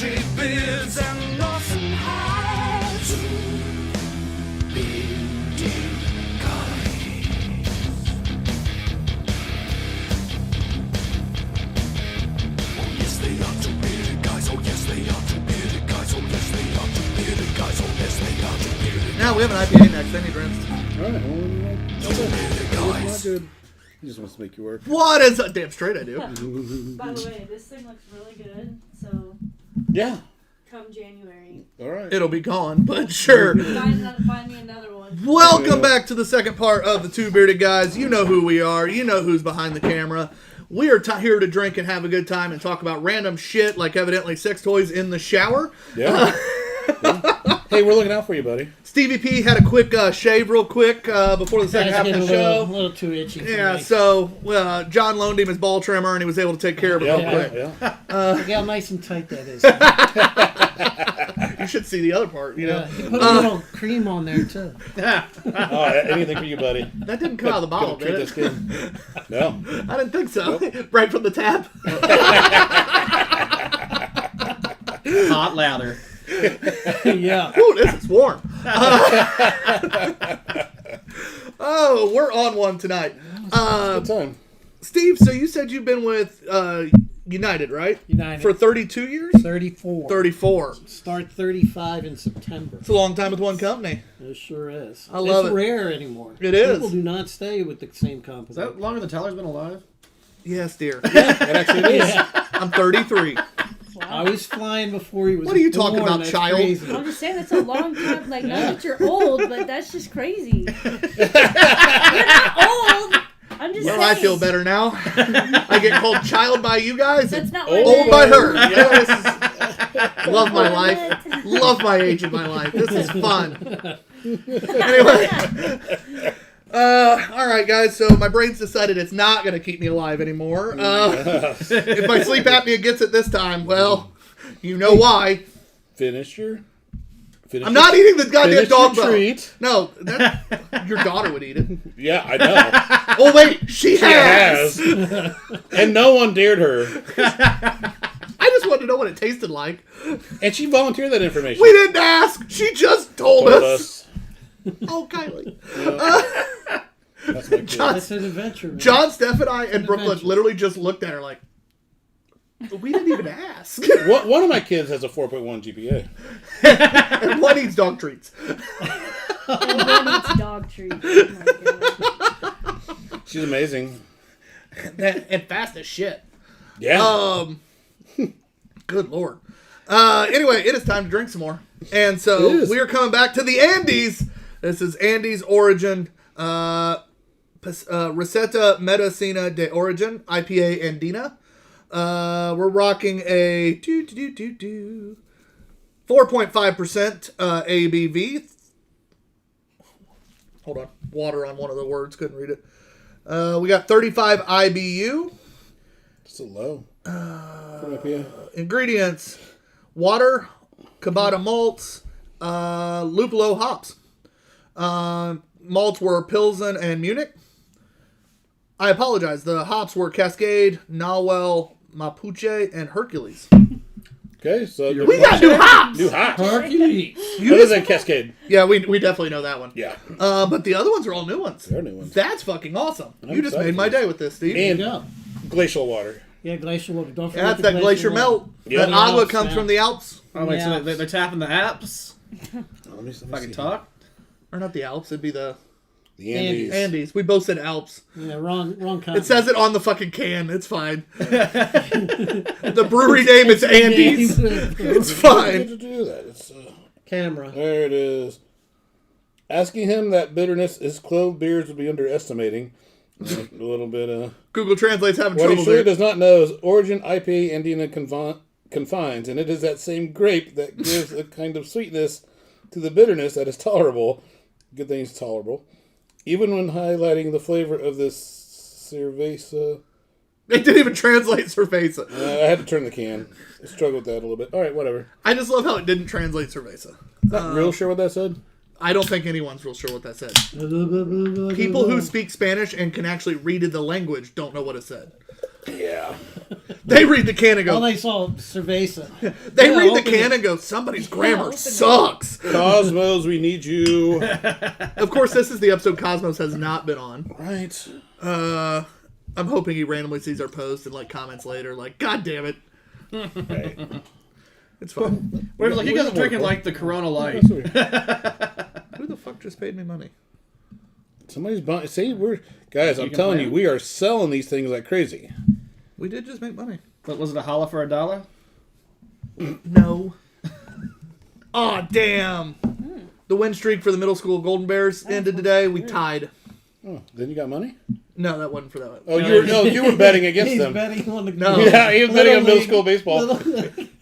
country beards and Northern hats. Two bearded guys. Oh yes they are two bearded guys. Oh yes they are two bearded guys. Oh yes they are two bearded guys. Oh yes they are two bearded guys. Now we have an IPA next. They need rinsed. All right. Two bearded guys. Good. He just wants to make you work. What is that? Damn straight I do. By the way, this thing looks really good. So Yeah. come January, All right. It'll be gone, but sure. find me another one. Welcome back to the second part of the Two Bearded Guys. You know who we are. You know who's behind the camera. We are here to drink and have a good time and talk about random shit like evidently sex toys in the shower. Yeah. Hey, we're looking out for you, buddy. Stevie P had a quick shave real quick before the second half of the show. A little too itchy. For Yeah, me. so John loaned him his ball trimmer and he was able to take care of it real quick. Yeah. Look how nice and tight that is. You should see the other part, you know. Yeah, you put a little cream on there too. Oh, anything for you, buddy. That didn't come out of the bottle, Treat did this it? kid. No. I didn't think so. Right from the tap. Hot louder. Yeah. Ooh, this is warm. Oh, we're on one tonight. Good time. Steve, so you said you've been with United, right? United. For 32 years? 34. 34. Start 35 in September. It's a long time with one company. It sure is. I love it's it. rare anymore. It is. People do not stay with the same company. Is that longer than Tyler's been alive? Yes, dear. It actually is. Yeah. I'm 33. I was flying before he was What are you talking born. about, That's child? crazy. I'm just saying that's a long time. Like, not that you're old, but that's just crazy. You're not old. I'm just Well, saying. I feel better now. I get called child by you guys. That's And not what I old meant. by her. Yeah, this is, love my life. Love my age in my life. This is fun. Anyway. All right, guys. So my brain's decided it's not going to keep me alive anymore. If my sleep apnea gets it this time, well, you know why. Finish your I'm not eating the goddamn finish dog your bone. treat. No, your daughter would eat it. Yeah, I know. Oh wait, she has. And no one dared her. I just wanted to know what it tasted like. And she volunteered that information. We didn't ask. She just told Told us. us. Oh, Kylie. That's my kid. That's an adventure, man. John, Steph, and I and Brooklyn Adventure. literally just looked at her like, we didn't even ask. One of my kids has a 4.1 GPA. And one eats dog treats. And one eats dog treats. Oh my God. She's amazing. And fast as shit. Yeah. Good Lord. Anyway, it is time to drink some more. And It so is. we are coming back to the Andes. This is Andes Origin. Receta Medicina de Origin. IPA Andina. We're rocking a 4.5% ABV. Hold on. Water on one of the words. Couldn't read it. We got 35 IBU. It's a low. For my PA. Ingredients: water, Cabata malts, Lupolo hops. Malts were Pilsen and Munich. I apologize. The hops were Cascade, Nahuel, Mapuche, and Hercules. Okay, so We got new hops! new hops. Hercules. Other than Cascade. Yeah, we definitely know that one. Yeah. But the other ones are all new ones. They're new ones. That's fucking awesome. I'm You just excited made my for this. day with this, Steve. And Yeah. glacial water. Yeah, glacier water. Don't forget That's the that glacier melt. Yeah. That The agua Alps, comes man. from the Alps. Oh, wait, so Yeah. they're tapping the apps? Let me If I can see. talk? Or not the Alps, it'd be the The Andes. Andes. We both said Alps. Yeah, wrong continent. It says it on the fucking can. It's fine. The brewery name is Andes. It's I fine. get to do that. It's, Camera. there it is. Asking him that bitterness his clove beers would be underestimating. A little bit, Google Translate's having What he trouble sure there. does not know is Origin IPA Andina confines, and it is that same grape that gives a kind of sweetness to the bitterness that is tolerable. Good thing it's tolerable. Even when highlighting the flavor of this cerveza. It didn't even translate cerveza. I had to turn the can. I struggled with that a little bit. All right, whatever. I just love how it didn't translate cerveza. Not real sure what that said. I don't think anyone's real sure what that said. People who speak Spanish and can actually read the language don't know what it said. Yeah. They read the can and go. All they saw Cerveza. They Yeah, read the open can it. and go. Somebody's open grammar it. sucks. Cosmos, we need you. Of course, this is the episode Cosmos has not been on. Right. I'm hoping he randomly sees our post and like comments later, like, God damn it. Right. It's fine. Wait, like, you We guys got are drinking more. like the Corona Light. Who the fuck just paid me money? Somebody's buying. See, guys. I'm can telling plan. you, we are selling these things like crazy. We did just make money. But was it a holla for $1? No. Aw, damn. The win streak for the middle school Golden Bears ended today. We tied. Oh, then you got money? No, that wasn't for that. Oh, you were betting against He's them. betting on the No. Yeah, he was betting on Little middle league. school baseball.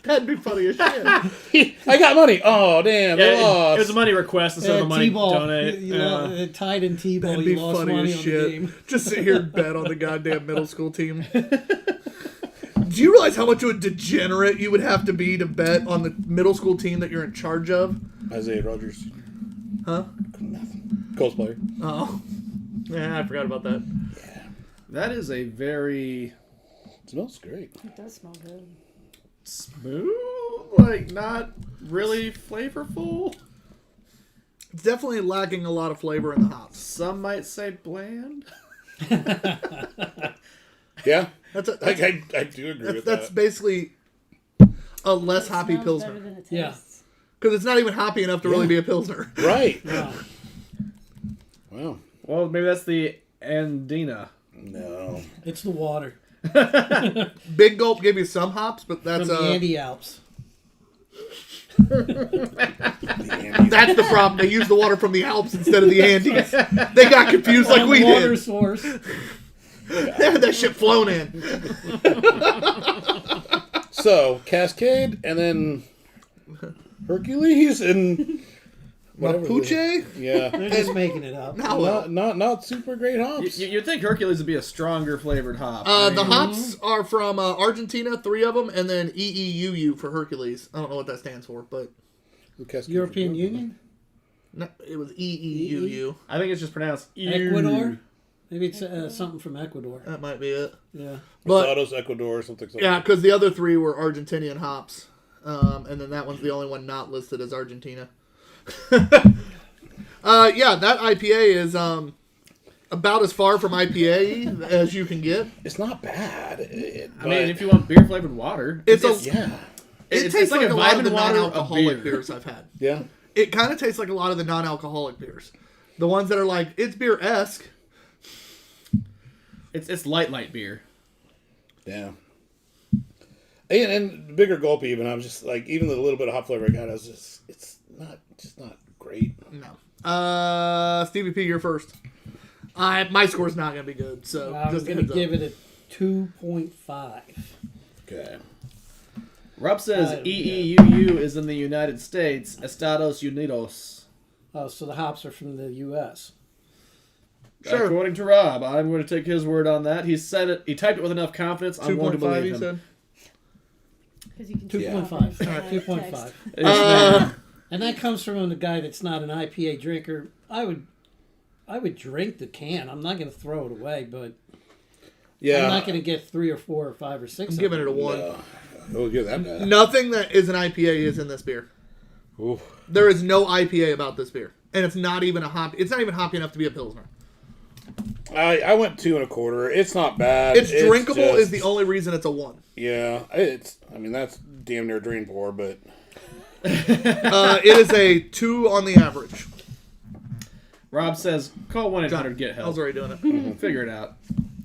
That'd be funny as shit. I got money. Oh, damn, they Yeah, lost. it was a money request instead of a money T-ball. donate. You tied in T-ball. That'd You be lost funny money as on the shit. game. Just sit here and bet on the goddamn middle school team. Do you realize how much of a degenerate you would have to be to bet on the middle school team that you're in charge of? Isaiah Rogers. Huh? Nothing. Colts player. Oh. Yeah, I forgot about that. That is a very It smells great. It does smell good. smooth, like not really flavorful. It's definitely lacking a lot of flavor in the hops. Some might say bland. Yeah, That's I do agree with that's that. basically a less It hoppy smells better pilsner. than it Yeah. tastes. Because it's not even hoppy enough to really be a pilsner. Right. Wow. Wow. Well, maybe that's the Andina. No. It's the water Big Gulp gave you some hops, but from that's the Andy Alps. The Andes. that's the problem. They used the water from the Alps instead of the Andes. They got confused like we water did. source. They had that shit flown in. So, Cascade, and then Hercules, and whatever the- Mapuche? Yeah. They're just making it up. Now, Not super great hops. You'd think Hercules would be a stronger flavored hop. I the mean, hops are from Argentina, 3 of them, and then EEUU for Hercules. I don't know what that stands for, but Cascade. European Union? no, it was EEUU. I think it's just pronounced Ecuador? Maybe it's something from Ecuador. That might be it. Yeah. But Rosados, Ecuador, something. yeah, because the other 3 were Argentinian hops, and then that one's the only one not listed as Argentina. Yeah, that IPA is about as far from IPA as you can get. It's not bad. I mean, if you want beer flavored water, It's yeah. It It's tastes like like a a lot of vitamin the water of non-alcoholic beer. beers I've had. Yeah. It kind of tastes like a lot of the non-alcoholic beers. The ones that are like, it's beer-esque. it's light beer. Yeah. And bigger gulp even. I was just like, even the little bit of hop flavor I got, I was just, it's not great. No. Stevie P, you're first. My score's not going to be good, so I'm just going to heads up. give it a 2.5. Okay. Rob says Yeah. EEUU is in the United States, Estados Unidos. Oh, so the hops are from the U.S. Sure. According to Rob, I'm going to take his word on that. He said it. He typed it with enough confidence. I'm going to 2.5, believe you him. said? Because you can 2.5. text. 2.5. It's And that comes from a guy that's not an IPA drinker. I would drink the can. I'm not going to throw it away, but Yeah. I'm not going to get 3 or 4 or 5 or 6. I'm giving it a 1. Oh, you're that bad. Nothing that is an IPA is in this beer. Oof. There is no IPA about this beer. And it's not even it's not even hoppy enough to be a Pilsner. I went 2 1/4. It's not bad. It's drinkable just- is the only reason it's a 1. Yeah. I mean, that's damn near drain pour, but It is a 2 on the average. Rob says, call 1-800 get I help. was already doing it. Figure it out.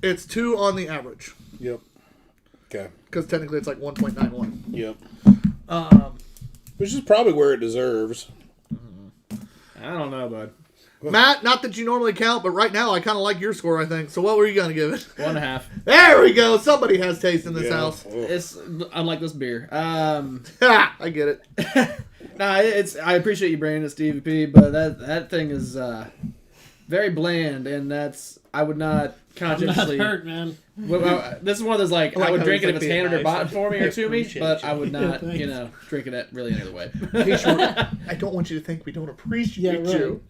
It's 2 on the average. yep. Okay. Because technically it's like 1.91. Yep. Um, Which is probably where it deserves. I don't know, bud. Matt, not that you normally count, but right now I kind of like your score, I think. So what were you going to give it? 1.5. There we go. Somebody has taste in this Yeah. house. Oh. It's unlike this beer. Ha! I get it. Nah, it's. I appreciate you bringing it, Stevie P, but that thing is very bland, and I would not I'm not consciously. hurt, man. This is one of those like, like I would how drink he's it like if it's being handed or nice. bought for me or to me, Appreciate but you. I would not, thanks. drink it really any other way. Hey, Short, I don't want you to think we don't appreciate Yeah, right. you.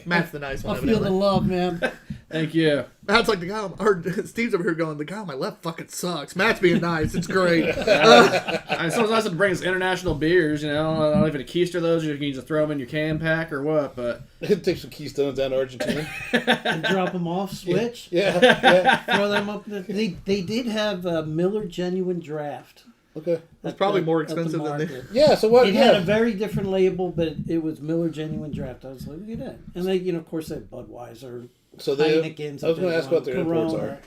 Matt's the nice one. I feel the evidently. love, man. Thank you. Matt's like, or Steve's over here going, the guy on my left fucking sucks. Matt's being nice. It's great. It's nice to bring us international beers, you know. I don't know if it keister those, or you can just throw them in your can pack or what, but... Take some Keystones down to Argentina. And drop them off, switch, Yeah. throw them up. They did have a Miller Genuine Draft. Okay. It's probably more at the expensive than market. Yeah, so what? It had a very different label, but it was Miller Genuine Draft. I was like, look at that. And they, of course, they have Budweiser, So they, Heinekens. I was going to ask what their imports Corona. are.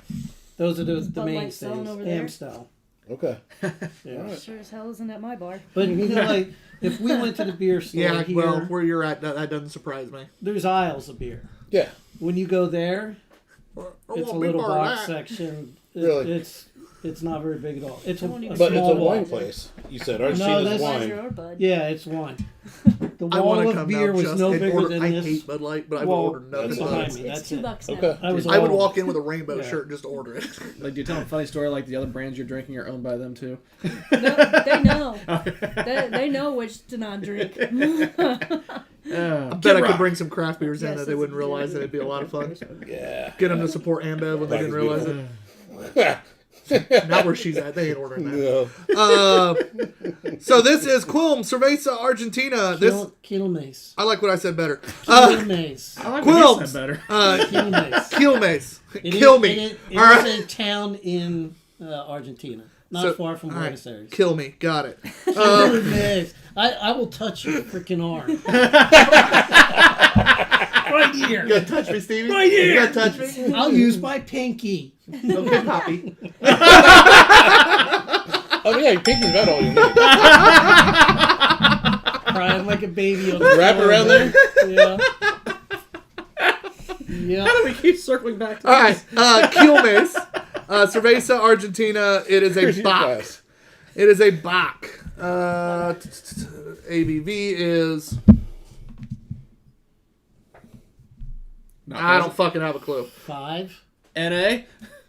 Those are the Bud Light mainstays. Stone over there. Amstel. Okay. Yeah. Sure as hell isn't at my bar. But, like, if we went to the beer store Yeah, here, well, where you're at, that doesn't surprise me. there's aisles of beer. Yeah. When you go there, it's a little box that. section. Really? It's not very big at all. It's a But small But it's a wall. wine place. You said Argentina's that's- wine. Budweiser or Bud. Yeah, it's wine. The I wall want to of come beer down was just no and bigger order. than I this. hate Bud Light, but I would Well, order nothing that's but fine. Bud. It's That's it. $2 now. Okay. I was I would all- walk in with a rainbow Yeah. shirt and just order it. Like, do you tell them a funny story like the other brands you're drinking are owned by them, too? No, they know. They know which to not drink. I bet I could bring some craft beers in Yes, that they it's wouldn't realize that exactly it'd be a lot of fun. Yeah. Get them to support Ambev when they didn't realize it. Not where she's at. They ain't ordering that. No. So this is Quilm Cerveza Argentina. This Quilmes. I like what I said better. Quilmes. I like Quilms. what you said better. Quilmes. Quilmes. It Kill is- me. It All right. is a town in Argentina, not So- far from all right. Buenos Aires. Kill me. Got it. Quilmes. I will touch your freaking arm. Right here. You gotta touch me, Stevie. Right here. You gotta touch me. I'll use my pinky. Okay, Poppy. Oh, yeah, your pinky's about all you need. Crying like a baby on the Wrap floor, around man. Yeah. How Yeah. do we keep circling back to All right. Quilmes. Cerveza Argentina. It is a Here's your Bach. glass. It is a Bach. ABV is... I don't fucking have a clue. 5. NA?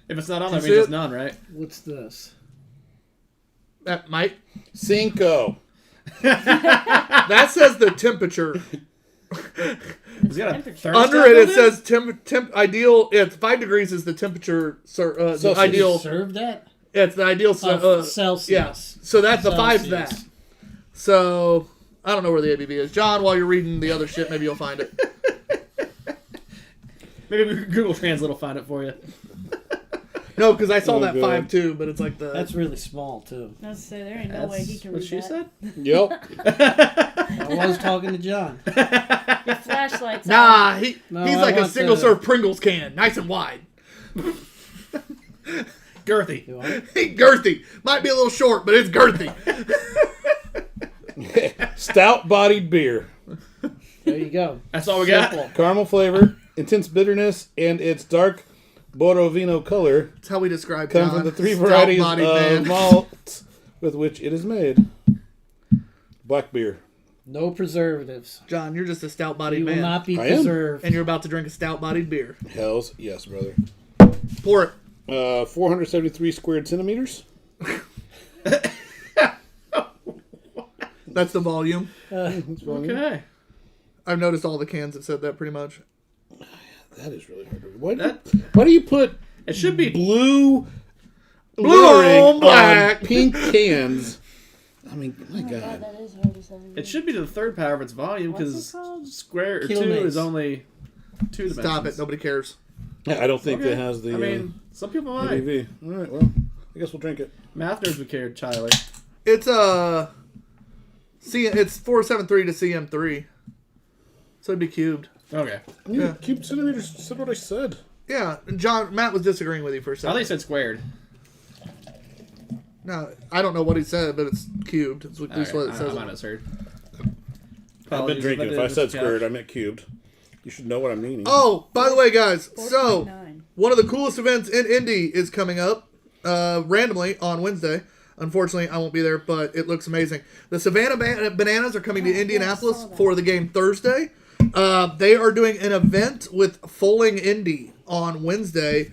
If it's not on there, That's it means it? it's none, right? What's this? That might... Cinco. That says the temperature. It's got a third Under it, it says temp ideal. It's 5 degrees is the temperature. The Celsius. ideal. Serve that? It's the ideal. Celsius. Yes. So that's the 5's that. Celsius. So I don't know where the ABV is. John, while you're reading the other shit, maybe you'll find it. Maybe Google Translate will find it for you. No, because I saw Oh, that God. 5 too, but it's like the. That's really small, too. I was to say, there ain't no way he can what read she that. said? Yep. I was talking to John. Your flashlight's on. Nah, he's No, like I a want single the- serve Pringles can, nice and wide. Girthy. You want it? Girthy. Might be a little short, but it's girthy. Stout-bodied beer. There you go. That's all we got. Simple. Caramel flavor, intense bitterness, and its dark Borovino color That's how we describe come John. from the 3 Stout-bodied varieties man. of malts with which it is made. Black beer. No preservatives. John, you're just a stout-bodied You will man. not be I am. preserved. And you're about to drink a stout-bodied beer. Hells yes, brother. Pour it. 473 squared centimeters. That's the volume. That's volume. Okay. I've noticed all the cans have said that pretty much. That is really hard to read. Why do you put It should be blue Blue lettering on black. on pink cans? I mean, my Oh, God, God. that is hard to say. It should be to the third power of its volume What's it because called? square or Kill 2 mates. is only 2 dimensions. Stop it. Nobody cares. I don't think Okay. it has the I mean, some people might. ABV. All right, well, I guess we'll drink it. Math nerds would care, Tyler. It's it's 473 to CM3. So it'd be cubed. Okay. Yeah. Cube centimeters said what I said. Yeah, and Matt was disagreeing with you for a I second. thought you said squared. No, I don't know what he said, but it's cubed. It's at least what it I says. might have heard. I've been Apologies drinking. If did I miss said the squared, couch. I meant cubed. You should know what I'm meaning. Oh, by the way, guys, so 4.9. one of the coolest events in Indy is coming up randomly on Wednesday. Unfortunately, I won't be there, but it looks amazing. The Savannah Bananas are coming to Oh, yeah, Indianapolis I saw that. for the game Thursday. They are doing an event with Fulling Indy on Wednesday.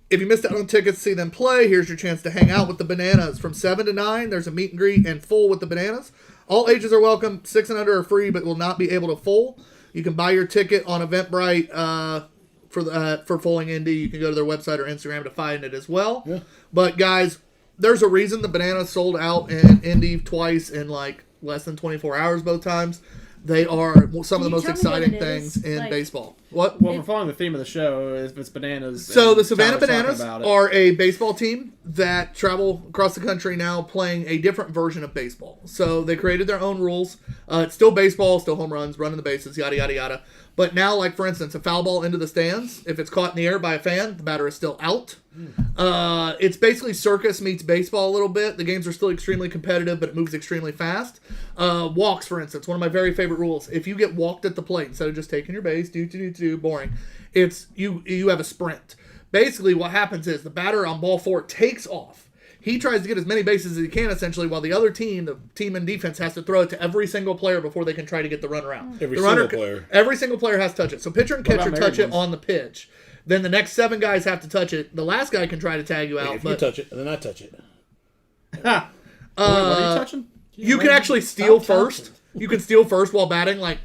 If you missed out on tickets to see them play, here's your chance to hang out with the Bananas. From 7 to 9, there's a meet and greet and full with the Bananas. All ages are welcome. 6 and under are free, but will not be able to full. You can buy your ticket on Eventbrite for Fulling Indy. You can go to their website or Instagram to find it as well. Yeah. But guys, there's a reason the bananas sold out in Indy twice in like less than 24 hours both times. They are some of the Can you most tell me exciting what it things is? in Like- baseball. What? Well, we're following the theme of the show. If it's bananas. So and the Savannah Tyler's talking Bananas about it. are a baseball team that travel across the country now playing a different version of baseball. So they created their own rules. It's still baseball, still home runs, running the bases, yada, yada, yada. But now, like, for instance, a foul ball into the stands, if it's caught in the air by a fan, the batter is still out. It's basically circus meets baseball a little bit. The games are still extremely competitive, but it moves extremely fast. Walks, for instance, one of my very favorite rules. If you get walked at the plate, instead of just taking your base, boring, it's you have a sprint. Basically, what happens is the batter on ball 4 takes off. He tries to get as many bases as he can, essentially, while the other team, the team in defense, has to throw it to every single player before they can try to get the runner out. Every The single runner, player. Every single player has to touch it. So pitcher and What catcher about touch married it ones? on the pitch. Then the next 7 guys have to touch it. The last guy can try to tag you out. If you but touch it, and then I touch it. Ha! Wait, what are you touching? you can actually steal Stop first. You can steal first while batting. Like,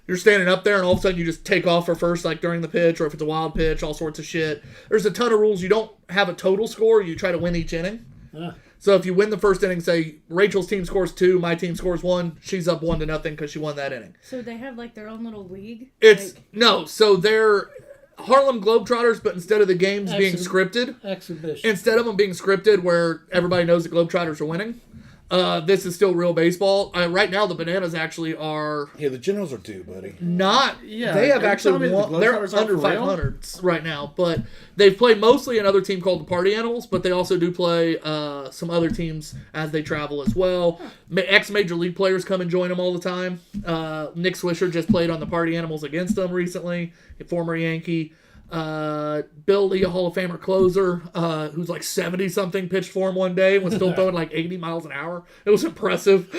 you're standing up there and all of a sudden you just take off for first, like during the pitch, or if it's a wild pitch, all sorts of shit. There's a ton of rules. You don't have a total score. You try to win each inning. So if you win the first inning, say Rachel's team scores 2, my team scores 1, she's up 1-0 because she won that inning. So they have like their own little league. It's like, no, so they're Harlem Globetrotters, but instead of the games being Exhib- scripted, Exhibition. instead of them being scripted where everybody knows the Globetrotters are winning, this is still real baseball. Right now, the Bananas actually are Yeah, the Generals are due, buddy. not. Yeah, they have are you actually telling me the won. They're Globetrotters aren't under for real? 500s right now, but they've played mostly another team called the Party Animals, but they also do play some other teams as they travel as well. Ex-Major League players come and join them all the time. Nick Swisher just played on the Party Animals against them recently, a former Yankee. Bill Lee, a Hall of Famer closer, who's like 70-something, pitched for him one day and was still throwing like 80 miles an hour. It was impressive.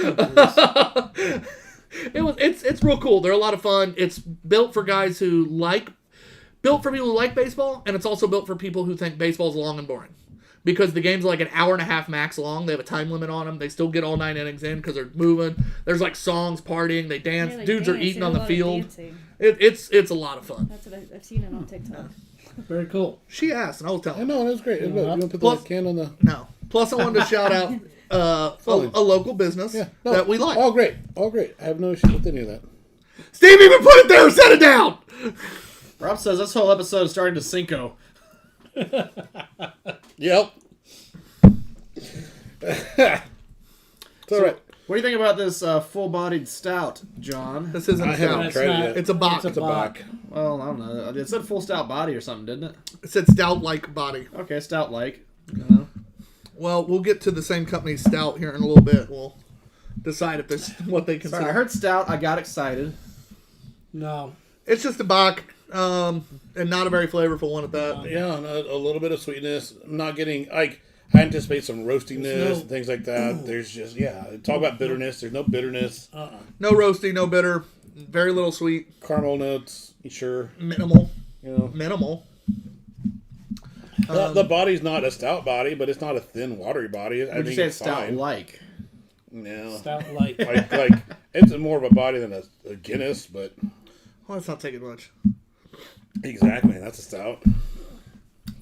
It's real cool. They're a lot of fun. It's built for guys built for people who like baseball, and it's also built for people who think baseball's long and boring. Because the game's like an hour and a half max long. They have a time limit on them. They still get all 9 innings in because they're moving. There's like songs, partying, they dance. yeah, they Dudes are dance. eating They on do the a lot of field. dancing. It's a lot of fun. That's what I've seen it on TikTok. Very cool. She asked, and I was telling I her. know, that was great. You want to put Plus- the can on the... No. Plus, I wanted to shout out a local business Yeah, no, that we like. All great. All great. I have no issue with any of that. Steve even put it there. Set it down. Rob says this whole episode is starting to Cinco. Yep. It's all right. What do you think about this full-bodied stout, John? This isn't I a haven't stout. tried it yet. It's a bock. It's a bock. Well, I don't know. It said full stout body or something, didn't it? It said stout-like body. Okay, stout-like. You know? Well, we'll get to the same company's stout here in a little bit. We'll decide if this what they consider. Sorry, I heard stout. I got excited. No. It's just a bock, and not a very flavorful one at that. Yeah, and a little bit of sweetness. I'm not getting... I anticipate some roastiness There's no- and things like that. There's just... Yeah. Talk about bitterness. There's no bitterness. No roasty, no bitter, very little sweet, Caramel notes. Sure. minimal, You know. minimal. The body's not a stout body, but it's not a thin, watery body. I Would you think say it's it's stout fine. like? No. Stout light. Like it's more of a body than a Guinness, but Well, that's not taking much. exactly, that's a stout.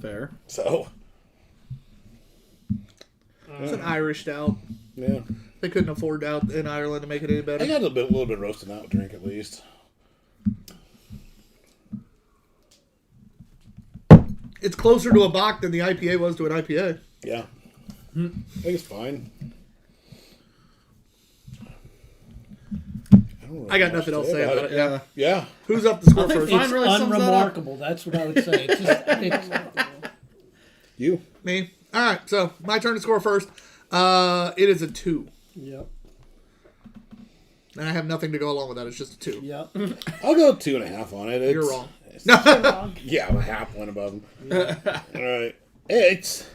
Fair. So It's an Irish stout. yeah, They couldn't afford out in Ireland to make it any I better. got a little bit roasted out drink at least. It's closer to a bock than the IPA was to an IPA. Yeah, I think it's fine. don't really I got know nothing what else to say about it. Yeah. Yeah. Who's up to score I think first? Fine It's really sums that up. unremarkable. That's what I would say. It's just, it's, You. Me. All right, so my turn to score first. It is a 2. yep. And I have nothing to go along with that. It's just a 2. Yep. I'll go 2.5 on it. You're wrong. Wrong. Yeah, I'm a half one above him. All right. It's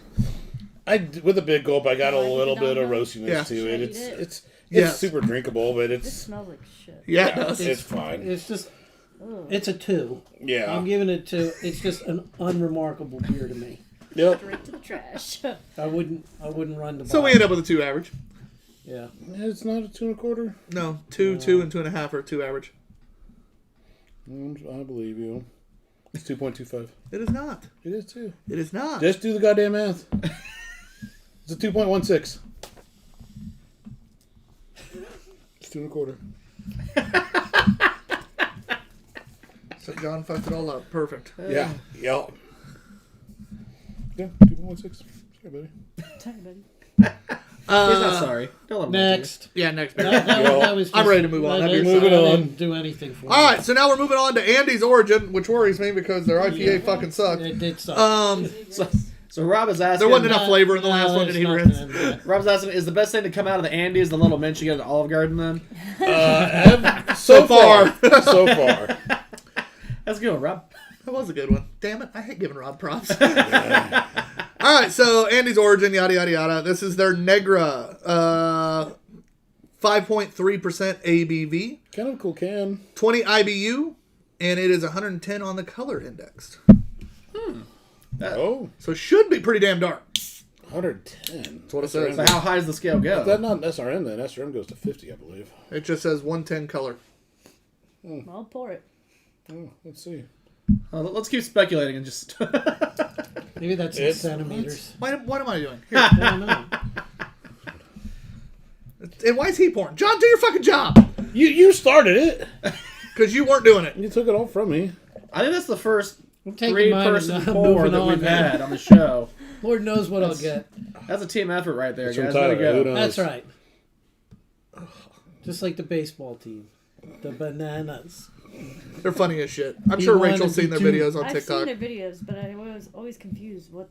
with a big gulp. I got a Oh, I little did not bit of know. roastiness Yeah. to Should I it. eat It's it? it's Yes. super drinkable, but This it's smells like shit. Yeah, it does. it's fine. It's just, it's a 2. Yeah. I'm giving it 2. It's just an unremarkable beer to me. Yep. Straight to the trash. I wouldn't run to buy So we it. end up with a 2 average. Yeah. It's not a 2.25. No, 2, 2, and 2.5 are 2 average. I believe you. It's 2.25. It is not. It is too. It is not. Just do the goddamn math. It's a 2.16. It's 2.25. So John fucked it all up. Perfect. Yeah. Yeah. Yeah. 2.16. Sorry, buddy. Sorry, buddy. He's not sorry. Don't let him Next. Yeah, next. That was I'm ready to move on. that That'd be is- moving I on. didn't do anything for All right, so now we're moving on to Andy's Origin, which worries me because their IPA fucking sucked. It did suck. So Rob is asking. There wasn't enough flavor in the last one, there's and he nothing rinsed. in that. Rob's asking, is the best thing to come out of the Andes the little mints you get at the Olive Garden then? So far. So far. That's a good one, Rob. That was a good one. Damn it, I hate giving Rob props. All right, so Andy's Origin, yada, yada, yada. This is their Negra. 5.3% ABV, Kind of a cool can. 20 IBU, and it is 110 on the color index. Oh. So should be pretty damn dark. 110. That's what it says. So how high does the scale go? That's not SRM then. SRM goes to 50, I believe. It just says 110 color. I'll pour it. Oh, let's see. Let's keep speculating and just... Maybe that's in It's- centimeters. What am I doing? Here. I don't know. And why is he pouring? John, do your fucking job. You started it. Because you weren't doing it. You took it all from me. I think that's the first I'm taking mine and three-person I'm pour moving that on, we've man. had on the show. Lord knows what I'll get. That's a team effort right there, It's from guys. Way to Tyler. Who go. knows? That's right. Just like the baseball team. The bananas. They're funny as shit. I'm He sure wanted Rachel's to seen their do- videos on I've TikTok. seen their videos, but I was always confused what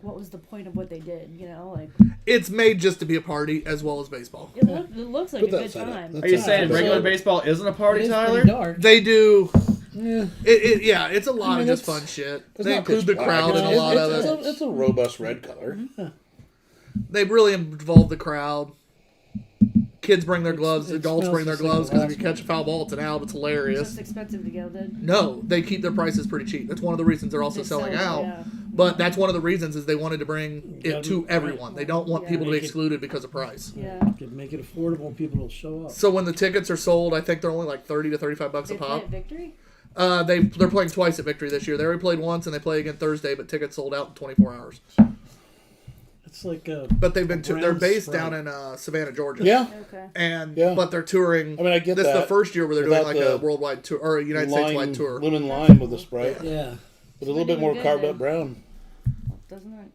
was the point of what they did. You know, like It's made just to be a party as well as baseball. it looks like Put a that good side up. time. That's Are you all saying right. regular So- baseball isn't a party, It is Tyler? pretty dark. They do. Yeah. Yeah, it's a lot I mean, of just it's- fun shit. It's They not include pitch the black. crowd in a It's- lot of it's- it. It's a robust red color. They really involve the crowd. Kids bring their gloves. it Adults smells bring their just like gloves the because if you last catch a foul ball, it's an out. It's So hilarious. it's expensive to go then. No, they keep their prices pretty cheap. That's one of the reasons they're also They selling sell out. it, yeah. But that's one of the reasons is they wanted to bring it to everyone. They don't want Yeah. people to be Make it- excluded because of price. Yeah. Could make it affordable and people will show up. So when the tickets are sold, I think they're only like $30 to $35 They a play pop. at Victory. They're playing twice at Victory this year. They already played once and they play again Thursday, but tickets sold out in 24 hours. It's like a But they've been Brown they're based Sprite. down in Savannah, Georgia. Yeah. Okay. And Yeah. but they're touring. I mean, I get this is the that. first year where they're doing Without like a the worldwide tour or a United States wide tour. Lemon lime with the Sprite. yeah. With a little bit more Good, carved then. up brown. Doesn't it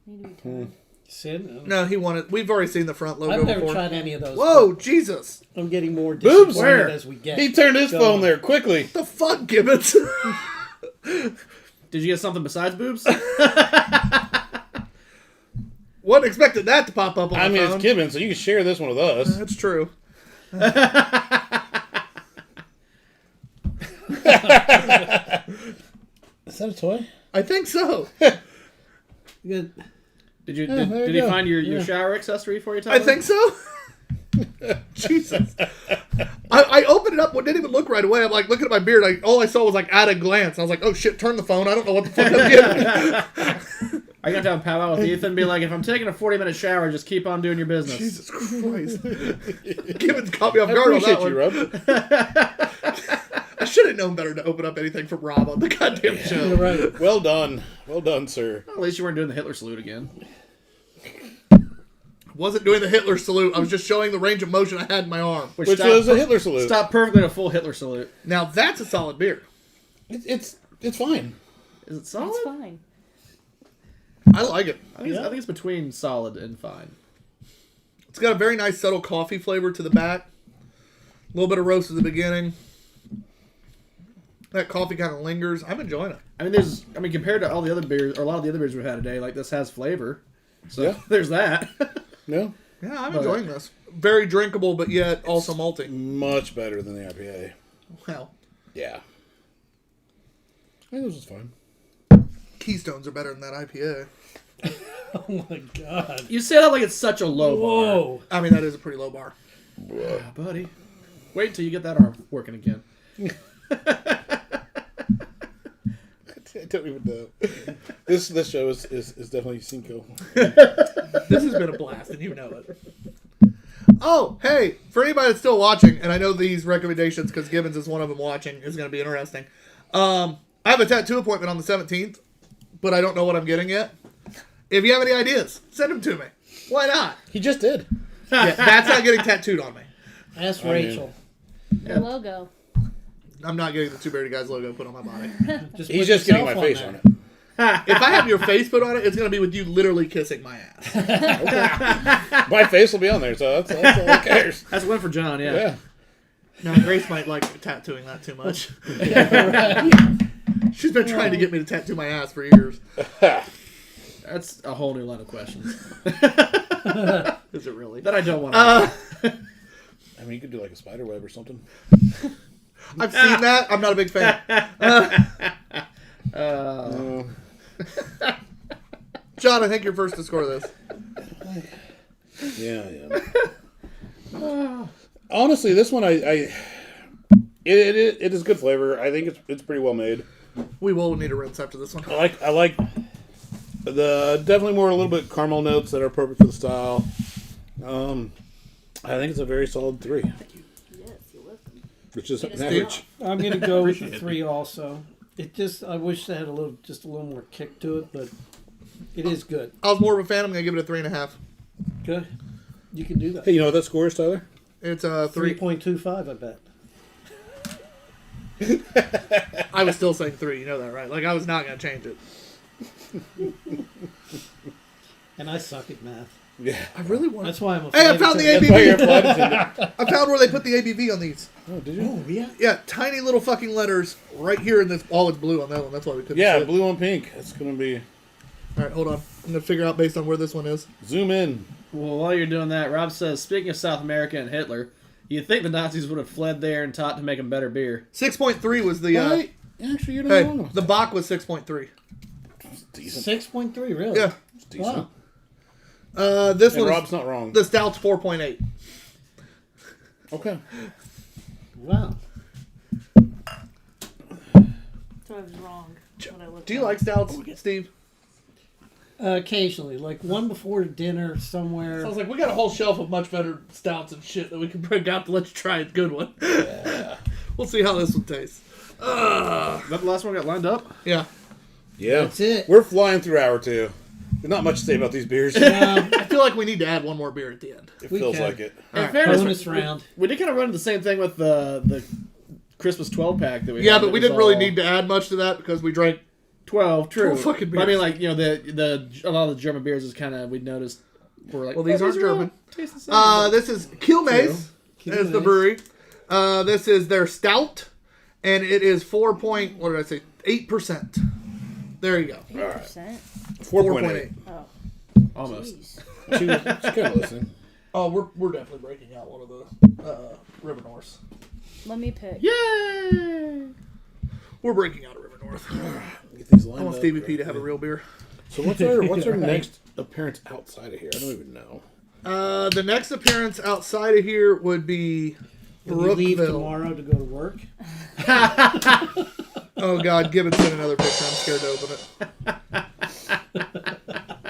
need to be tried? Sid, No, he wanted. We've already seen the front logo I've never before. tried any of those. Whoa, Jesus! but I'm getting more Boobs? disappointed Where? as we get. He turned his Go phone on. there quickly. The fuck, Gibbons? Did you get something besides boobs? Wasn't expecting that to pop up on I the mean, phone. it's Gibbons, so you can share this one with us. That's true. Is that a toy? I think so. Good. Did you there did you he go. find your shower accessory for you, Tyler? I think so. Jesus. I opened it up. It didn't even look right away. I'm like looking at my beard. All I saw was like at a glance. I was like, oh shit, turn the phone. I don't know what the fuck I'm getting. Are you gonna have to powwow with Ethan and be like, if I'm taking a 40-minute shower, just keep on doing your business? Jesus Christ. Gibbons caught me off I guard on appreciate that you, one. Rob. I should have known better to open up anything from Rob on the goddamn show. You're right. Well done. Well done, sir. At least you weren't doing the Hitler salute again. Wasn't doing the Hitler salute. I was just showing the range of motion I had in my arm. Which was a Hitler salute. Stop perfectly at a full Hitler salute. Now that's a solid beer. It's fine. Is it solid? It's fine. I like it. I think it's between solid and fine. It's got a very nice subtle coffee flavor to the back. A little bit of roast at the beginning. That coffee kind of lingers. I'm enjoying it. I mean, compared to all the other beers, or a lot of the other beers we've had today, like this has flavor. So Yeah. there's that. No? Yeah, I'm enjoying this. Very drinkable, but yet also malty. Much better than the IPA. Wow. Yeah. I think this was fine. Keystones are better than that IPA. Oh my god. You say that like it's such a low Whoa. I mean, that is a pretty low bar. bar. Buddy. Wait until you get that arm working again. I don't even know. This show is definitely Cinco. This has been a blast, and you know it. Oh, hey, for anybody that's still watching, and I know these recommendations, because Gibbons is one of them watching, is going to be interesting. I I have a tattoo appointment on the 17th, but I don't know what I'm getting yet. If you have any ideas, send them to me. Why not? He just did. Yeah, that's not getting tattooed on me. Ask I mean- Rachel. The logo. I'm not getting the Two Bearded Guys logo put on my body. He's put just getting my yourself face there. on it. If I have your face put on it, it's going to be with you literally kissing my ass. My face will be on there, so that's all that cares. That's a win for John, yeah. Yeah. Now, Grace might like tattooing that too much. She's been trying to get me to tattoo my ass for years. That's a whole new line of questions Is it really? that I don't want to. I mean, you could do like a spider web or something. I've seen that. I'm not a big fan. John, I think you're first to score this. Yeah. Honestly, this one it is good flavor. I think it's pretty well made. We will need a rinse after this one. I like the definitely more a little bit caramel notes that are perfect for the style. I think it's a very solid 3, Yes, you're welcome. which is an Yes, average. I'm gonna go with the 3 also. It just I wish it had a little more kick to it, but it is good. I was more of a fan. I'm going to give it a 3.5. Good. You can do that. Hey, you know what that score is, Tyler? It's a 3. 3.25, I bet. I was still saying 3. You know that, right? Like, I was not going to change it. And I suck at math. Yeah. I really want That's why I'm a Hey, I flight found the attendant. That's why you're a ABV. flight attendant. I found where they put the ABV on these. Oh, did you? Oh, yeah. Yeah, tiny little fucking letters right here in this. Oh, it's blue on that one. That's why we couldn't see Yeah, it. blue and pink. It's gonna be All right, hold on. I'm going to figure out based on where this one is. zoom in. Well, while you're doing that, Rob says, speaking of South America and Hitler, you'd think the Nazis would have fled there and taught to make them better beer. 6.3 was the... Right? Actually, you're not Hey, wrong. the Bach was 6.3. It's decent. 6.3, really? Yeah. It's decent. Wow. This And one, Rob's not wrong. the stout's 4.8. Okay. Wow. So I was wrong. When I looked Do you up. like stouts, Steve? Occasionally, like one before dinner somewhere. Sounds like we got a whole shelf of much better stouts and shit that we can bring out to let you try a good one. Yeah. We'll see how this one tastes. Is that the last one got lined up? Yeah. Yeah. That's it. We're flying through hour 2. There's not much to say about these beers. It I feel like we need to add one more beer at the end. We feels can. like it. All In right. fairness, Bonus we- round. We did kind of run into the same thing with the Christmas 12 pack that we Yeah, had. but that we was didn't really all need to add much to that because we drank 12, true. 12 fucking But I mean, beers. like, you know, the a lot of the German beers is kind of, we noticed, were like, Well, these aren't are all German. taste the same. This is Kielmaze is the Kielmaze. brewery. This is their stout, and it is 8%. There you go. 8%? 4.8. Oh. Almost. Jeez. She was kind of listening. Oh, we're definitely breaking out one of the River Norths. Let me pick. Yay! We're breaking out a River North. Get these I lined want up. Stevie P to have a real beer. So what's our next appearance outside of here? I don't even know. The next appearance outside of here would be When you leave Brookville. tomorrow to go to work. Oh God, Gibbons sent another picture. I'm scared to open it.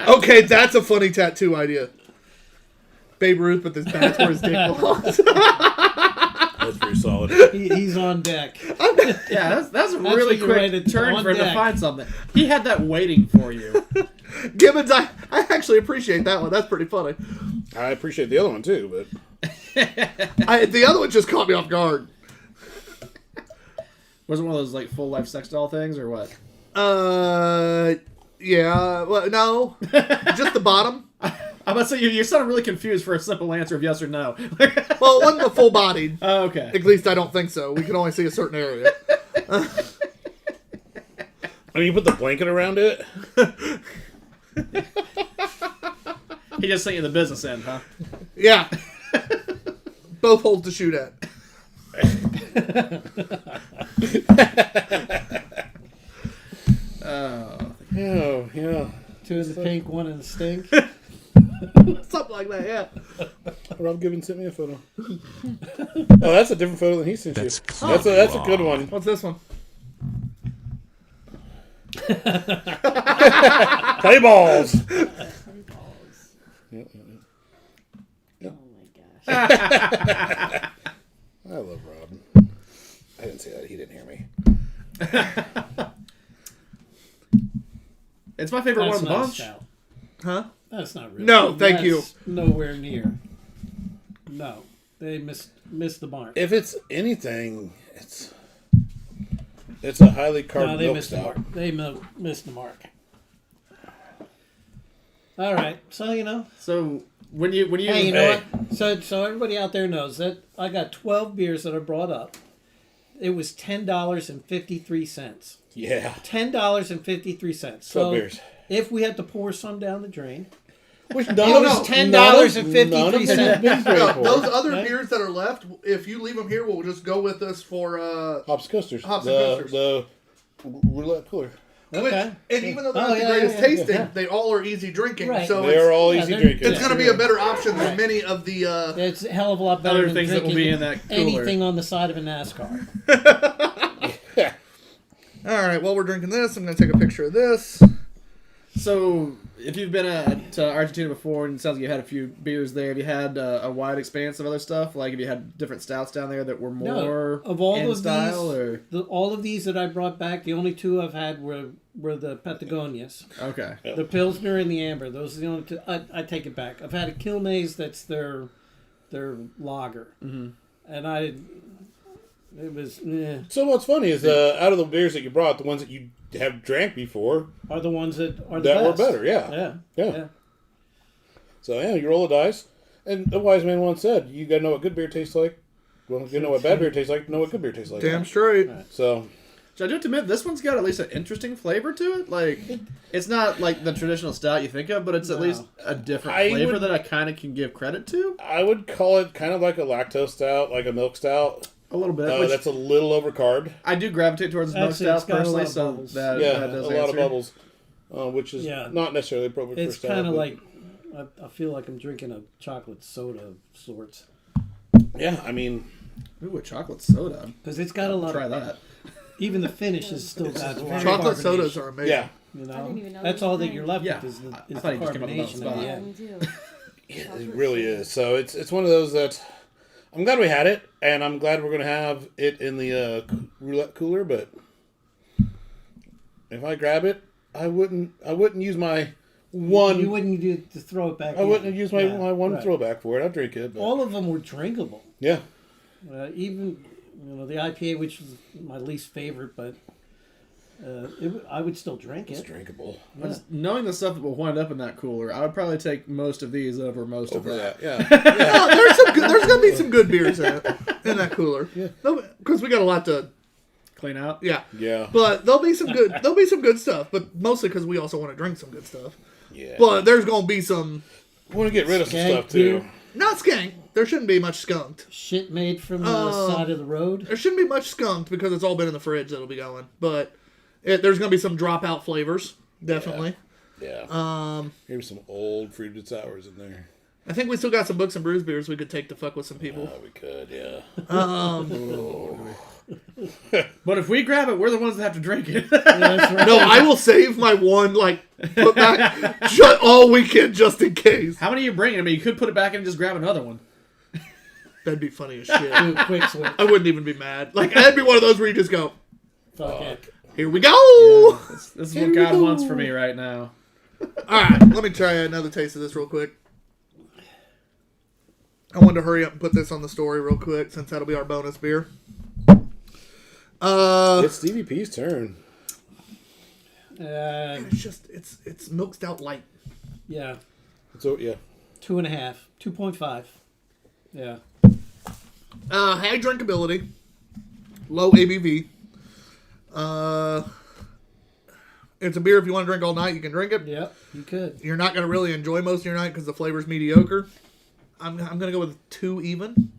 Okay, that's a funny tattoo idea. Babe Ruth, but this that's where his dick belongs. That's pretty solid. He's on deck. Yeah, that's a really what you write quick it turn on for him to deck. find something. He had that waiting for you. Gibbons, I actually appreciate that one. That's pretty funny. I appreciate the other one too, but The other one just caught me off guard. Was it one of those like full life sex doll things or what? Yeah. Well, no, just the bottom. I'm about to say you sounded really confused for a simple answer of yes or no. Well, it wasn't the full bodied. Oh, okay. At least I don't think so. We can only see a certain area. I mean, you put the blanket around it. He just sent you the business end, huh? Yeah. Both holes to shoot at. Oh. Oh, yeah. 2 in the pink, 1 in the stink. Something like that, yeah. Rob Gibbons sent me a photo. Oh, that's a different photo than he sent you. That's a good one. What's this one? Play balls. Oh my gosh. I love Rob. I didn't say that. He didn't hear me. It's my favorite one That's of the not a bunch. stout. Huh? That's not really. No, thank you. Nowhere near. No, they missed the mark. If it's anything, it's a highly No, carbonated they milk missed the stout. mark. They missed the mark. All right, so So when you Hey, you know Hey. what? So everybody out there knows that I got 12 beers that I brought up. It was $10.53. Yeah. $10.53. 12 So beers. if we had to pour some down the drain, Which it was $10.53. None of them have been No, for. those other Okay. beers that are left, if you leave them here, we'll just go with us for Hops and Coasters. Hops and Coasters. The roulette cooler. Okay. and even though they're Oh, not the yeah, greatest yeah, yeah. tasting, Yeah. they all are easy drinking. Right. So They are all yeah, easy they're- drinkers. it's going to be a better option than Right. many of the. It's a hell of a lot better Other than things that will drinking be in that cooler. anything on the side of a NASCAR. All right, while we're drinking this, I'm going to take a picture of this. So, if you've been to Argentina before, and it sounds like you had a few beers there, have you had a wide expanse of other stuff? Like, have you had different stouts down there that were more Of all in of style? these, Or all of these that I brought back, the only two I've had were the Patagonias. okay, The Pilsner and the Amber. Those are the only two. I take it back. I've had a Kilmaze that's their lager. Mm-hmm. And it was, So what's funny is out of the beers that you brought, the ones that you have drank before are the ones that are the that were best. better. Yeah. Yeah. So yeah, you roll the dice. And the wise man once said, "You gotta know what good beer tastes like. Well, if you know what bad beer tastes like, know what good beer tastes like." Damn straight. So so I do have to admit, this one's got at least an interesting flavor to it. Like, it's not like the traditional stout you think of, but it's at No. least a different I flavor would- that I kind of can give credit to. I would call it kind of like a lactose stout, like a milk stout. A little bit. Which That's a little overcarb. I do gravitate towards milk Actually, it's stouts got a personally, lot of so bubbles. that Yeah, that a does lot of answer. bubbles, which is Yeah. not necessarily appropriate It's for stout. kind of but- like, I feel like I'm drinking a chocolate soda of sorts. yeah, I mean, Ooh, a chocolate soda. Because it's got a lot Try of, that. even the finish is still got a lot of Chocolate carbonation, sodas are amazing. yeah, You know, I didn't even know that's that was all a that thing. you're left Yeah, with is the, I is thought the you just came up with carbonation that at the spot. Yeah, end. me too. it really is. So it's one of those that I'm glad we had it, and I'm glad we're gonna have it in the roulette cooler. But if I grab it, I wouldn't use my one. You wouldn't do to throw it back. I wouldn't use my, Yeah, my one right. throwback for it. I'd drink it. But All of them were drinkable. yeah, Even the IPA, which was my least favorite, but I would still drink it's it. drinkable. Yeah. Knowing the stuff that will wind up in that cooler, I would probably take most of these over most Over of that. that, yeah. No, there's going to be some good beers in that cooler. Yeah. Because we got a lot to. Clean out. Yeah. Yeah. But there'll be some good stuff, but mostly because we also want to drink some good stuff. Yeah. But there's going to be some I want to get rid of some Skank stuff too. beer. not skunk. There shouldn't be much skunked. Shit made from the side of the road. There shouldn't be much skunked because it's all been in the fridge that'll be going. But there's going to be some dropout flavors, definitely. Yeah. Maybe some old fruited sours in there. I think we still got some Books and Brews beers we could take to fuck with some people. Oh, we could, yeah. But if we grab it, we're the ones that have to drink it. Yeah, that's right. No, I will save my one put back all weekend just in case. How many are you bringing? I mean, you could put it back in and just grab another one. That'd be funny as shit. Do a quick switch. I wouldn't even be mad. That'd be one of those where you just go, Fuck it. here we go. This is what God wants for me right now. All right, let me try another taste of this real quick. I wanted to hurry up and put this on the story real quick since that'll be our bonus beer. It's Stevie P's turn. It's just it's milk stout light. Yeah. So yeah. 2.5. 2.5. Yeah. High drinkability, low ABV. It's a beer if you want to drink all night, you can drink it. Yep. You could. You're not going to really enjoy most of your night because the flavor's mediocre. I'm going to go with 2 even.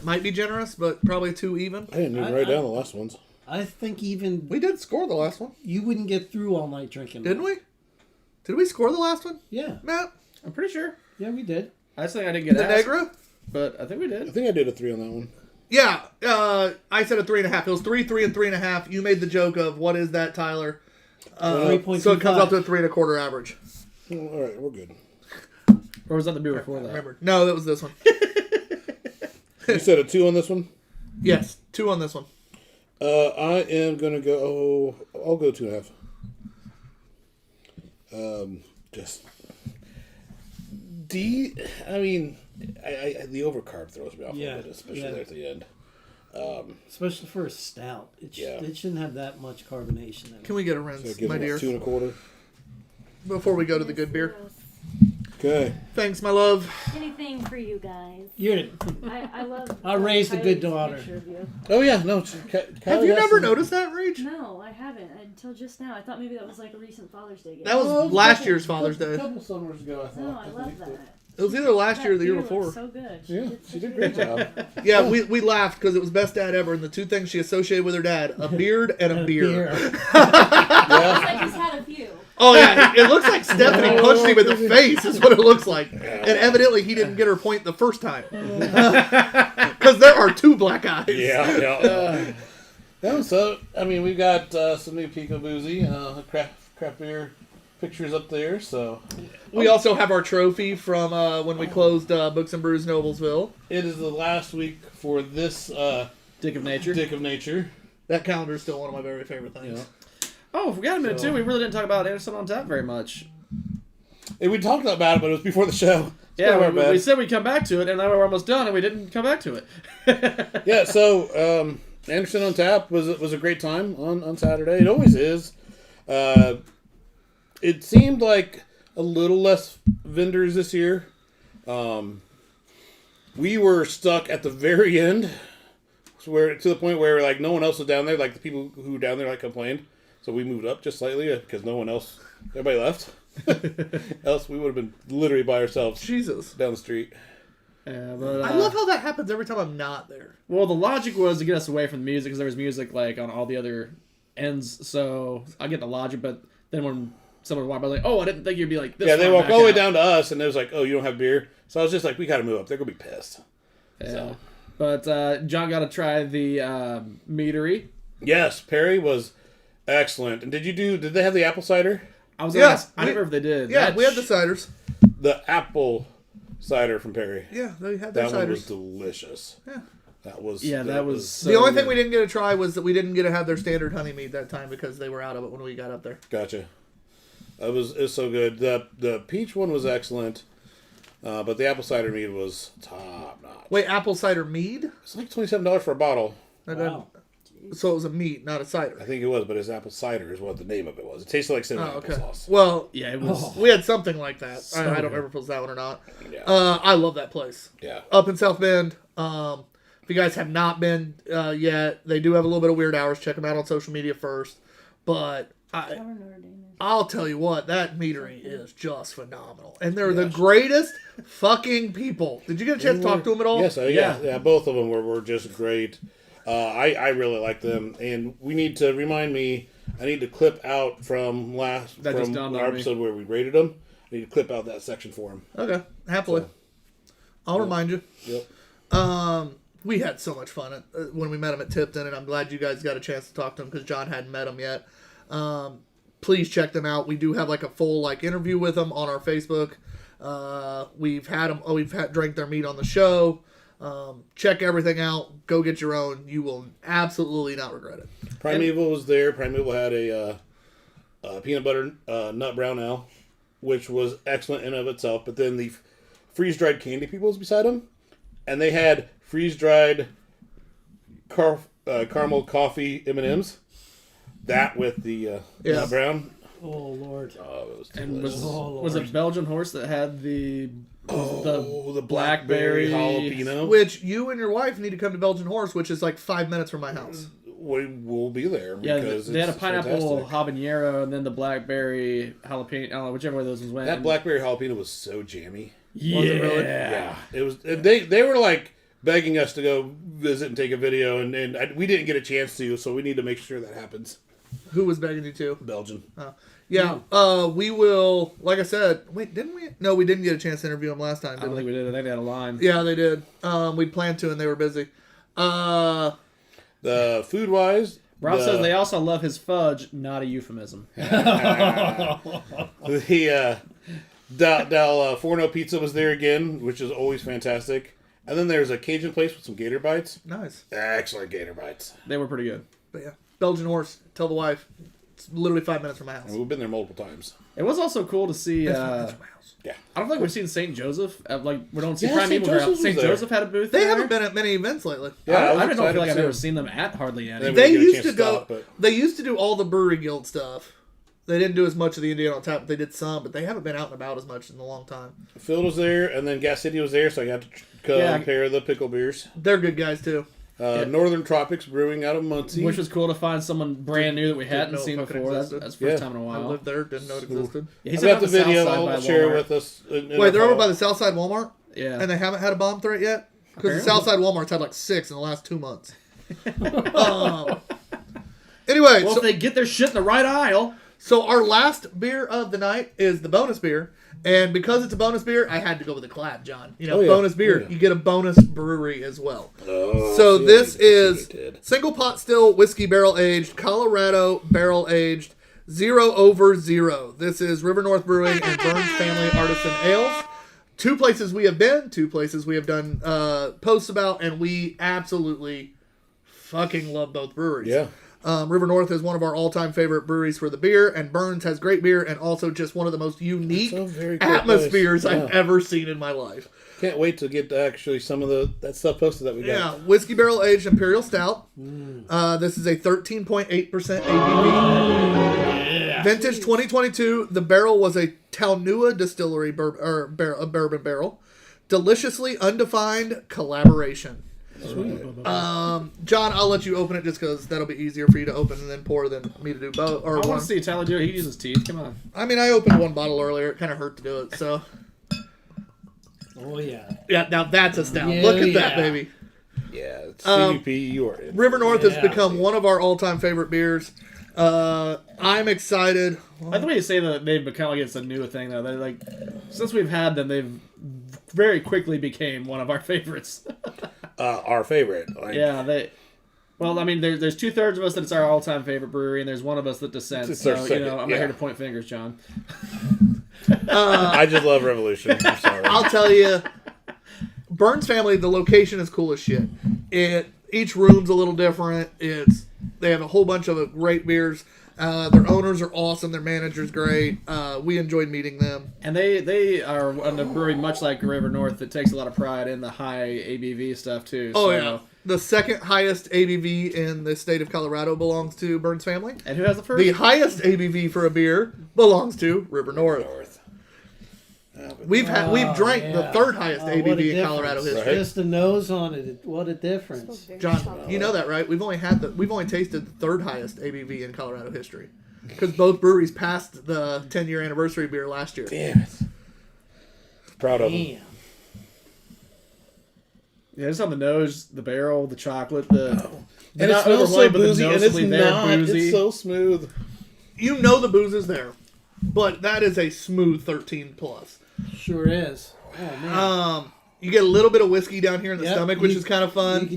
Might be generous, but probably 2 even. I didn't even write down the last ones. I think even We did score the last one, you wouldn't get through all night drinking. didn't we? Did we score the last one, Yeah. Matt? I'm pretty sure. Yeah, we did. I just think I didn't get The asked, Negra? but I think we I did. think I did a 3 on that one. Yeah, I said a 3.5. It was 3, 3, and 3.5. You made the joke of what is that, Tyler? 3.25. So it comes up to a 3 1/4 average. Oh, all right, we're good. Or was that the beer before that? Remember? No, that was this one. You said a 2 on this one? Yes, 2 on this one. I am gonna go. I'll go 2.5. Just I mean, the overcarb throws me off a little bit, especially there at the end. Especially for a stout. It shouldn't have that much carbonation in it. Can we get a rinse, So my dear? 2 1/4. Before we go to the good beer. Okay. Thanks, my love. Anything for you guys. I love. I raised a good Kylie's daughter. picture of you. Oh yeah, no. Have you never noticed that, Rage? No, I haven't until just now. I thought maybe that was like a recent Father's Day gift. That was last year's Father's Day. A couple summers ago, I thought. No, I love that. It was either last year or the year beer before. looks so good. Yeah, did she such did a a great good job. Yeah, we laughed because it was best dad ever, and the two things she associated with her dad: a beard and a beer. Looks like he's had a few. Oh yeah, it looks like Stephanie punched him in the face. Is what it looks like, and evidently he didn't get her point the first time because there are two black eyes. Yeah. So I mean, we've got some new Pico Boozy craft beer pictures up there. So We also have our trophy from when we closed Books and Brews Noblesville. it is the last week for this Dick of Nature. Dick of Nature. That calendar is still one of my very favorite things. Yeah. Oh, we got a minute too. We really didn't talk about Anderson on Tap very much. And we talked about it, but it was before the show. Yeah, we said we'd come back to it, and now we're almost done, and we didn't come back to it. Yeah, so Anderson on Tap was a great time on Saturday. It always is. It seemed like a little less vendors this year. We were stuck at the very end, to the point where like no one else was down there. Like the people who were down there like complained, so we moved up just slightly because no one else, everybody left. Else we would have been literally by ourselves. Jesus. Down the street. Yeah, but, I love how that happens every time I'm not there. Well, the logic was to get us away from the music because there was music like on all the other ends. So I get the logic, but then when someone walked by, like, oh, I didn't think you'd be like this. Yeah, they far walked back all the way out. down to us, and it was like, oh, you don't have beer. So I was just like, we got to move up. They're gonna be pissed. Yeah. So. But John got to try the meadery. Yes, Perry was excellent. And did they have the apple cider? I was gonna Yeah, ask, I don't remember if they did. Yeah, That we had the sh- ciders. The apple cider from Perry. Yeah, they had their That one was ciders. delicious. Yeah. That was. that was so The only thing good. we didn't get to try was that we didn't get to have their standard honey mead that time because they were out of it when we got up there. Gotcha. It was so good. The peach one was excellent, but the apple cider mead was top notch. Wait, apple cider mead? It's like $27 for a bottle. That Wow. doesn't- So it was a mead, not a cider. I think it was, but it's apple cider is what the name of it was. It tasted like cinnamon Oh, okay. applesauce. Well, Yeah, it was. we had something like that. So I don't good. remember if it was that one or not. Yeah. I love that place. Yeah. Up in South Bend. If you guys have not been yet, they do have a little bit of weird hours. Check them out on social media first. But I'll tell you what, that meadery is just phenomenal. And they're the greatest fucking people. Did you get a chance to talk to them at all? Yes, yeah, both of them were just great. I really like them, and we need to remind me. I need to clip out from That just dawned on our me. episode where we rated them. I need to clip out that section for them. Okay, happily. So, I'll remind you. Yep. We had so much fun when we met him at Tipton, and I'm glad you guys got a chance to talk to him because John hadn't met him yet. Please check them out. We do have like a full interview with them on our Facebook. We've had them. Drank their meat on the show. Check everything out. Go get your own. You will absolutely not regret it. Primeval was there. Primeval had a peanut butter nut brown ale, which was excellent in and of itself. But then the freeze dried candy people was beside them, and they had freeze dried caramel coffee M&Ms. That with the nut brown. Oh, Lord. Oh, it was And delicious. was it Belgian horse that had the the blackberry jalapeno. Which you and your wife need to come to Belgian Horse, which is like 5 minutes from my house. We will be there Yeah, because they had a it's pineapple fantastic. habanero and then the blackberry jalapeno. I don't know, whichever way those ones went. That blackberry jalapeno was so jammy. yeah. Was it really? Yeah, it was. They were like begging us to go visit and take a video, and we didn't get a chance to, so we need to make sure that happens. Who was begging you to? Belgian. Yeah, we will. Like I said, wait, didn't we? No, we didn't get a chance to interview them last time. I Did don't we? think we did. I think they had a line. Yeah, they did. We'd planned to, and they were busy. The food wise, Rob says they also love his fudge, not a euphemism. the Del Forno pizza was there again, which is always fantastic. And then there's a Cajun place with some gator bites. Nice. Excellent gator bites. They were pretty good. But yeah, Belgian Horse. Tell the wife. It's literally 5 minutes from my house. And we've been there multiple times. It was also cool to see. That's 5 minutes from my house. Yeah. I don't think we've seen St. Joseph. We don't see Yeah, Prime St. Evil. Joseph's St. was there. Joseph had a booth. They there. haven't been at many events lately. Yeah, I was don't excited feel like I've too. ever seen them at hardly any. They They didn't get a used chance to to go. stop, but- They used to do all the Brewery Guild stuff. They didn't do as much of the Indiana on Tap. They did some, but they haven't been out and about as much in a long time. Phil was there, and then Gas City was there, so you had to compare the pickle beers. They're good guys too. Northern Tropics Brewing out of Muncie. Which was cool to find someone brand new that we hadn't know seen it fucking before. That's existed. the first Yeah. time in a I while. lived there, didn't know it existed. Yeah, he's I got up the on South video. Side by I'll share Walmart. with us. Wait, they're over by the Southside Walmart, Yeah. and they haven't had a bomb threat yet because the Apparently. Southside Walmart's had like 6 in the last 2 months. Anyway, Well, so, if they get their shit in the right aisle. so our last beer of the night is the bonus beer, and because it's a bonus beer, I had to go with a collab, John. You know, Oh, yeah. bonus beer, Oh, yeah. you get a bonus brewery as well. Oh, So see, this I see what is you did. single pot still whiskey barrel aged, Colorado barrel aged, 0 over 0. This is River North Brewing and Burns Family Artisan Ales. 2 places we have been, 2 places we have done posts about, and we absolutely fucking love both breweries. Yeah. River North is one of our all-time favorite breweries for the beer, and Burns has great beer and also just one of the most unique It's a very cool atmospheres place. I've ever seen in my life. Can't wait to get to actually some of that stuff posted that we got. Yeah, whiskey barrel aged imperial stout. This is a 13.8% ABV. Vintage 2022. The barrel was a Taunua distillery bourbon barrel. Deliciously undefined collaboration. John, I'll let you open it just because that'll be easier for you to open and then pour than me to do both. Or I one. want to see Tyler do it. He uses teeth. Come on. I mean, I opened one bottle earlier. It kind of hurt to do it. So Oh yeah. yeah, now that's a stout. Yeah, Look at that, yeah. baby. Yeah. It's CVP, you are in. River North has Yeah. become one of our all-time favorite beers. I'm excited. I like the way you say that they've become like it's a new thing though. They're like, since we've had them, they've very quickly became one of our favorites. Our favorite. Like, Yeah, they. Well, I mean, there's 2/3 of us that it's our all-time favorite brewery, and there's one of us that dissents. It's our So second, I'm not yeah. here to point fingers, John. I just love Revolution. I'm sorry. I'll tell you, Burns Family, the location is cool as shit. Each room's a little different. They have a whole bunch of great beers. Their owners are awesome. Their manager's great. We enjoyed meeting them. And they are a brewery much like River North that takes a lot of pride in the high ABV stuff too. Oh, so. yeah. The second highest ABV in the state of Colorado belongs to Burns Family. And who has the first? The highest ABV for a beer belongs to River North. We've drank the third highest what a ABV in Colorado difference. history. Just the nose on it. What a difference. John, you know that, right? We've only tasted the third highest ABV in Colorado history because both breweries passed the 10-year anniversary beer last year. Damn it. Proud of them. Damn. Yeah, just on the nose, the barrel, the chocolate, the. And it smells so boozy, and it's noticeably there, not. boozy. It's so smooth. You know the booze is there, but that is a smooth 13 plus. Sure is. Oh man. You get a little bit of whiskey down here in the Yep, stomach, which is kind of You fun.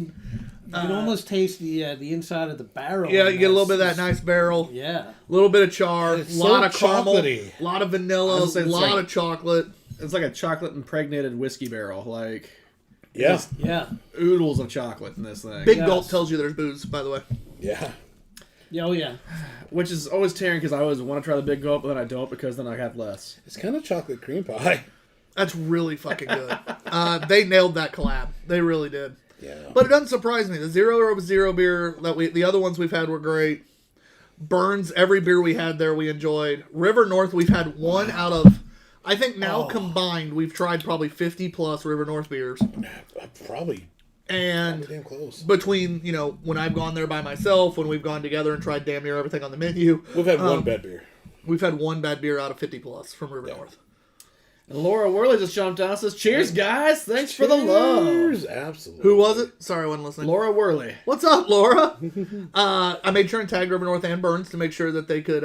can almost taste the inside of the barrel. Yeah, in you get a little bit this. of that nice barrel. Yeah. A little bit of char, a It's lot so of caramel, chocolatey. a lot of I vanilla, was a gonna say, lot it's like- of chocolate. It's like a chocolate impregnated whiskey barrel, like Yeah. Yeah. oodles of chocolate in this thing. Big Yes. Gulp tells you there's booze, by the way. Yeah. Yeah. Oh yeah. Which is always tearing because I always want to try the big gulp, but then I don't because then I have less. It's kind of chocolate cream pie. That's really fucking good. They nailed that collab. They really did. Yeah. But it doesn't surprise me. The 0 beer the other ones we've had were great. Burns, every beer we had there we enjoyed. River North, we've had one out of, I think now combined, we've tried probably 50 plus River North beers. Probably And damn close. between, when I've gone there by myself, when we've gone together and tried damn near everything on the menu, We've had one bad beer. we've had one bad beer out of 50 plus from River North. And Laura Worley just jumped down and says, "Cheers, guys! Thanks for the love." Cheers, absolutely. Who was it? Sorry, I wasn't listening. Laura Worley. What's up, Laura? I made sure and tag River North and Burns to make sure that they could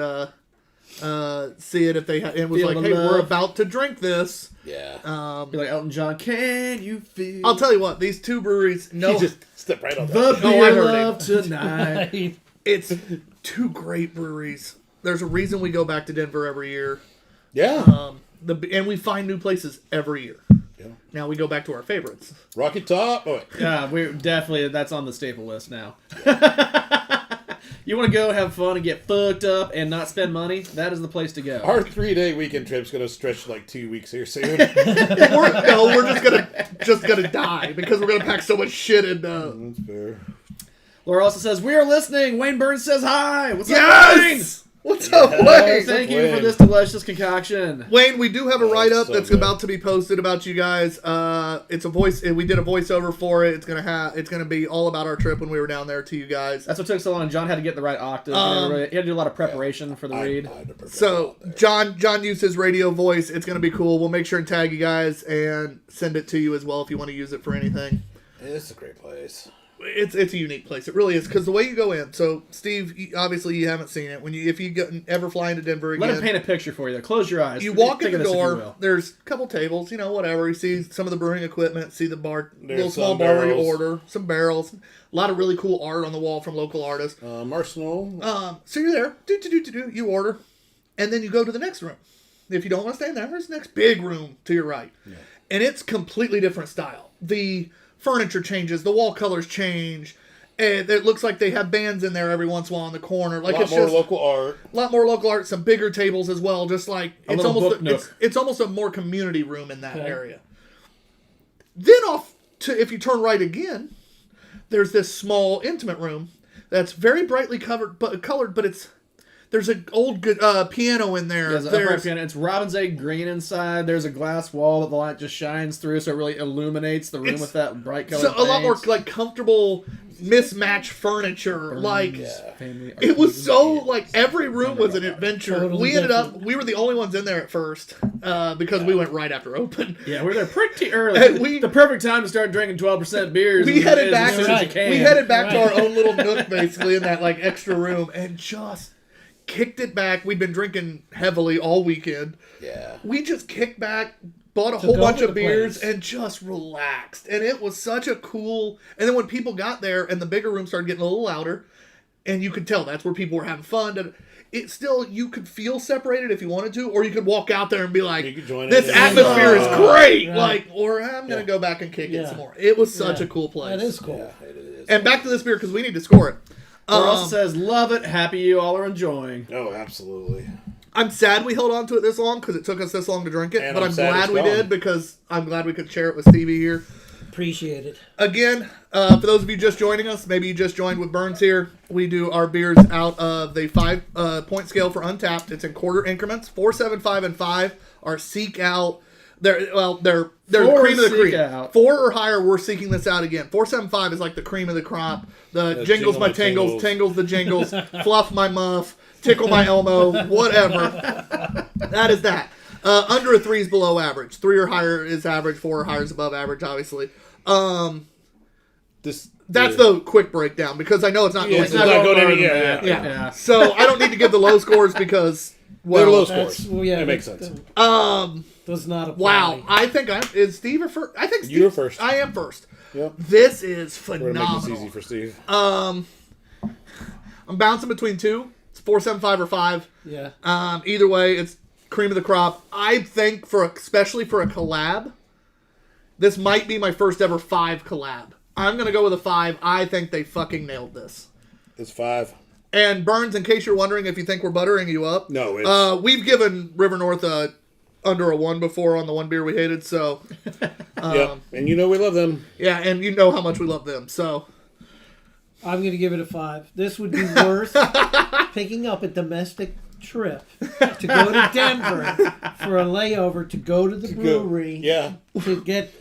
see it if they and was Feel like, the hey, love. we're about to drink this. Yeah. Be like Elton John. Can you feel? I'll tell you what, these two breweries, He just stepped right on that. the Oh, I beer heard love tonight. it's two great breweries. There's a reason we go back to Denver every year. Yeah. And we find new places every year. Yeah. Now we go back to our favorites. Rocky Top. Oh, wait. Yeah, we're definitely that's on the staple list now. You want to go have fun and get fucked up and not spend money? That is the place to go. Our 3-day weekend trip's gonna stretch like 2 weeks here soon. we're just gonna die because we're gonna pack so much shit in. That's fair. Laura also says, we are listening. Wayne Burns says hi. What's up, Wayne? Yes! What's up, Wayne? Thank you for this delicious concoction. Wayne, we do have a write-up so that's good. about to be posted about you guys. It's a voice. We did a voiceover for it. It's gonna be all about our trip when we were down there to you guys. That's what took so long. John had to get the right octave. He had to do a lot of preparation for the read. So John used his radio voice. It's gonna be cool. We'll make sure and tag you guys and send it to you as well if you want to use it for anything. It's a great place. It's a unique place. It really is because the way you go in. So Steve, obviously you haven't seen it. If you ever fly into Denver again, Let him paint a picture for you there. Close your eyes. you walk in Think the of this if you door. will. There's a couple tables, whatever. You see some of the brewing equipment. See the bar, There's little small some bar where you barrels. order. Some barrels. A lot of really cool art on the wall from local artists. Arsenal. So you're there. You order, and then you go to the next room. If you don't want to stay in there, there's the next big room to your right, and it's completely different style. The furniture changes. The wall colors change. And it looks like they have bands in there every once in a while in the corner. Like a lot it's more just local art. a lot more local art. Some bigger tables as well. Just like A it's little almost book nook. it's almost a more community room in that area. Then off to if you turn right again, there's this small intimate room that's very brightly colored, but there's an old good piano in there. There's an upright piano. It's robin's egg green inside. There's a glass wall that the light just shines through, so it really illuminates the room with that bright color. So a lot more like comfortable, mismatched furniture. It was so like every room was an adventure. Totally We were the only ones in there at first because we went right after open. Yeah, we were there pretty early. And the perfect time to start drinking 12% beers. We headed back. as soon as you can. We headed back to our own little nook, basically in that like extra room, and just kicked it back. We'd been drinking heavily all weekend. Yeah. We just kicked back, bought a whole go bunch to of the beers, place. and just relaxed. And it was such a cool. And then when people got there, and the bigger room started getting a little louder, and you could tell that's where people were having fun. And it still, you could feel separated if you wanted to, or you could walk out there and be like, You could join "This in. atmosphere is great!" Right. Like, or I'm gonna go back and kick it Yeah. some more. It was such Yeah. a cool place. That is cool. Yeah, it is. And back to this beer because we need to score it. Laura also says, love it. Happy you all are enjoying. Oh, absolutely. I'm sad we held on to it this long because it took us this long to drink it, And but I'm I'm sad glad it's we gone. did because I'm glad we could share it with Stevie here. Appreciate it. Again, for those of you just joining us, maybe you just joined with Burns here, we do our beers out of the 5-point scale for Untapped. It's in quarter increments. 4, 7, 5, and 5 are seek out. They're the Four cream of the seek cream. out. 4 or higher, we're seeking this out again. 4, 7, 5 is like the cream of the crop. The jingles my tingles, tingles the jingles, fluff my muff, tickle my Elmo, whatever. That is that. Under a 3 is below average. 3 or higher is average. 4 or higher is above average, obviously. That's the quick breakdown because I know it's not going it's not going to any. yeah. So I don't need to give the low scores because They're low That's- scores. well, yeah, That makes that- sense. Does not apply. Wow, I think is Steve or first? I think Steve, You're first. I am first. Yep. This is We're going to make this phenomenal. easy for Steve. I'm bouncing between 2. It's 4, 7, 5 or 5. Yeah. Either way, it's cream of the crop. I think especially for a collab, this might be my first ever 5 collab. I'm gonna go with a 5. I think they fucking nailed this. It's 5. And Burns, in case you're wondering if you think we're buttering you up, No, it's... we've given River North under a 1 before on the one beer we hated. So yep. And you know we love them. yeah, and you know how much we love them. So I'm going to give it a 5. This would be worth picking up a domestic trip to go to Denver for a layover to go to the brewery Yeah. to get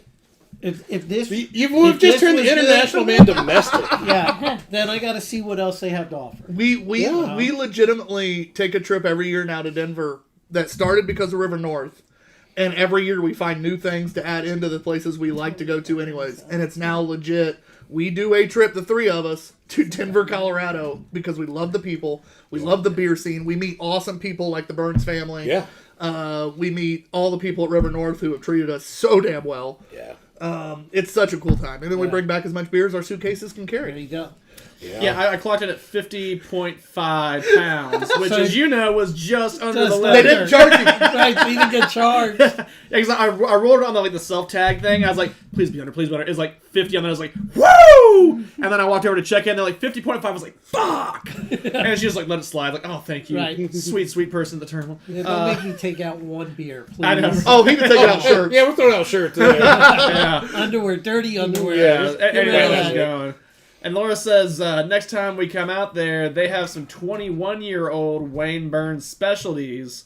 if this We've if just this turned the was international good, man domestic. yeah, then I got to see what else they have to offer. we legitimately take a trip every year now to Denver that started because of River North. And every year we find new things to add into the places we like to go to anyways. And it's now legit. We do a trip, the 3 of us, to Denver, Colorado because we love the people. We love the beer scene. We meet awesome people like the Burns family. Yeah. We meet all the people at River North who have treated us so damn well. Yeah. It's such a cool time. And then we bring back as much beer as our suitcases can There carry. you go. Yeah, I clocked it at 50.5 pounds, which, So- as you know, was just under Just the They limit. didn't charge you. Right, so you didn't get charged. Yeah, because I rolled it on the self tag thing. I was like, please be under, please be under. It was like 50 on there. I was like, woo! woo! And then I walked over to check in. They're like 50.5. I was like, fuck! And she just like let it slide. Like, oh, thank you, Right. sweet person at the terminal. Yeah, don't make me take out one beer, please. I know. Oh, he can take out shirts. Yeah, we're throwing out shirts today. Yeah. Underwear, dirty underwear. Yeah. Get rid of Anyway, that. let's go. And Laura says, next time we come out there, they have some 21-year-old Wayne Burns specialties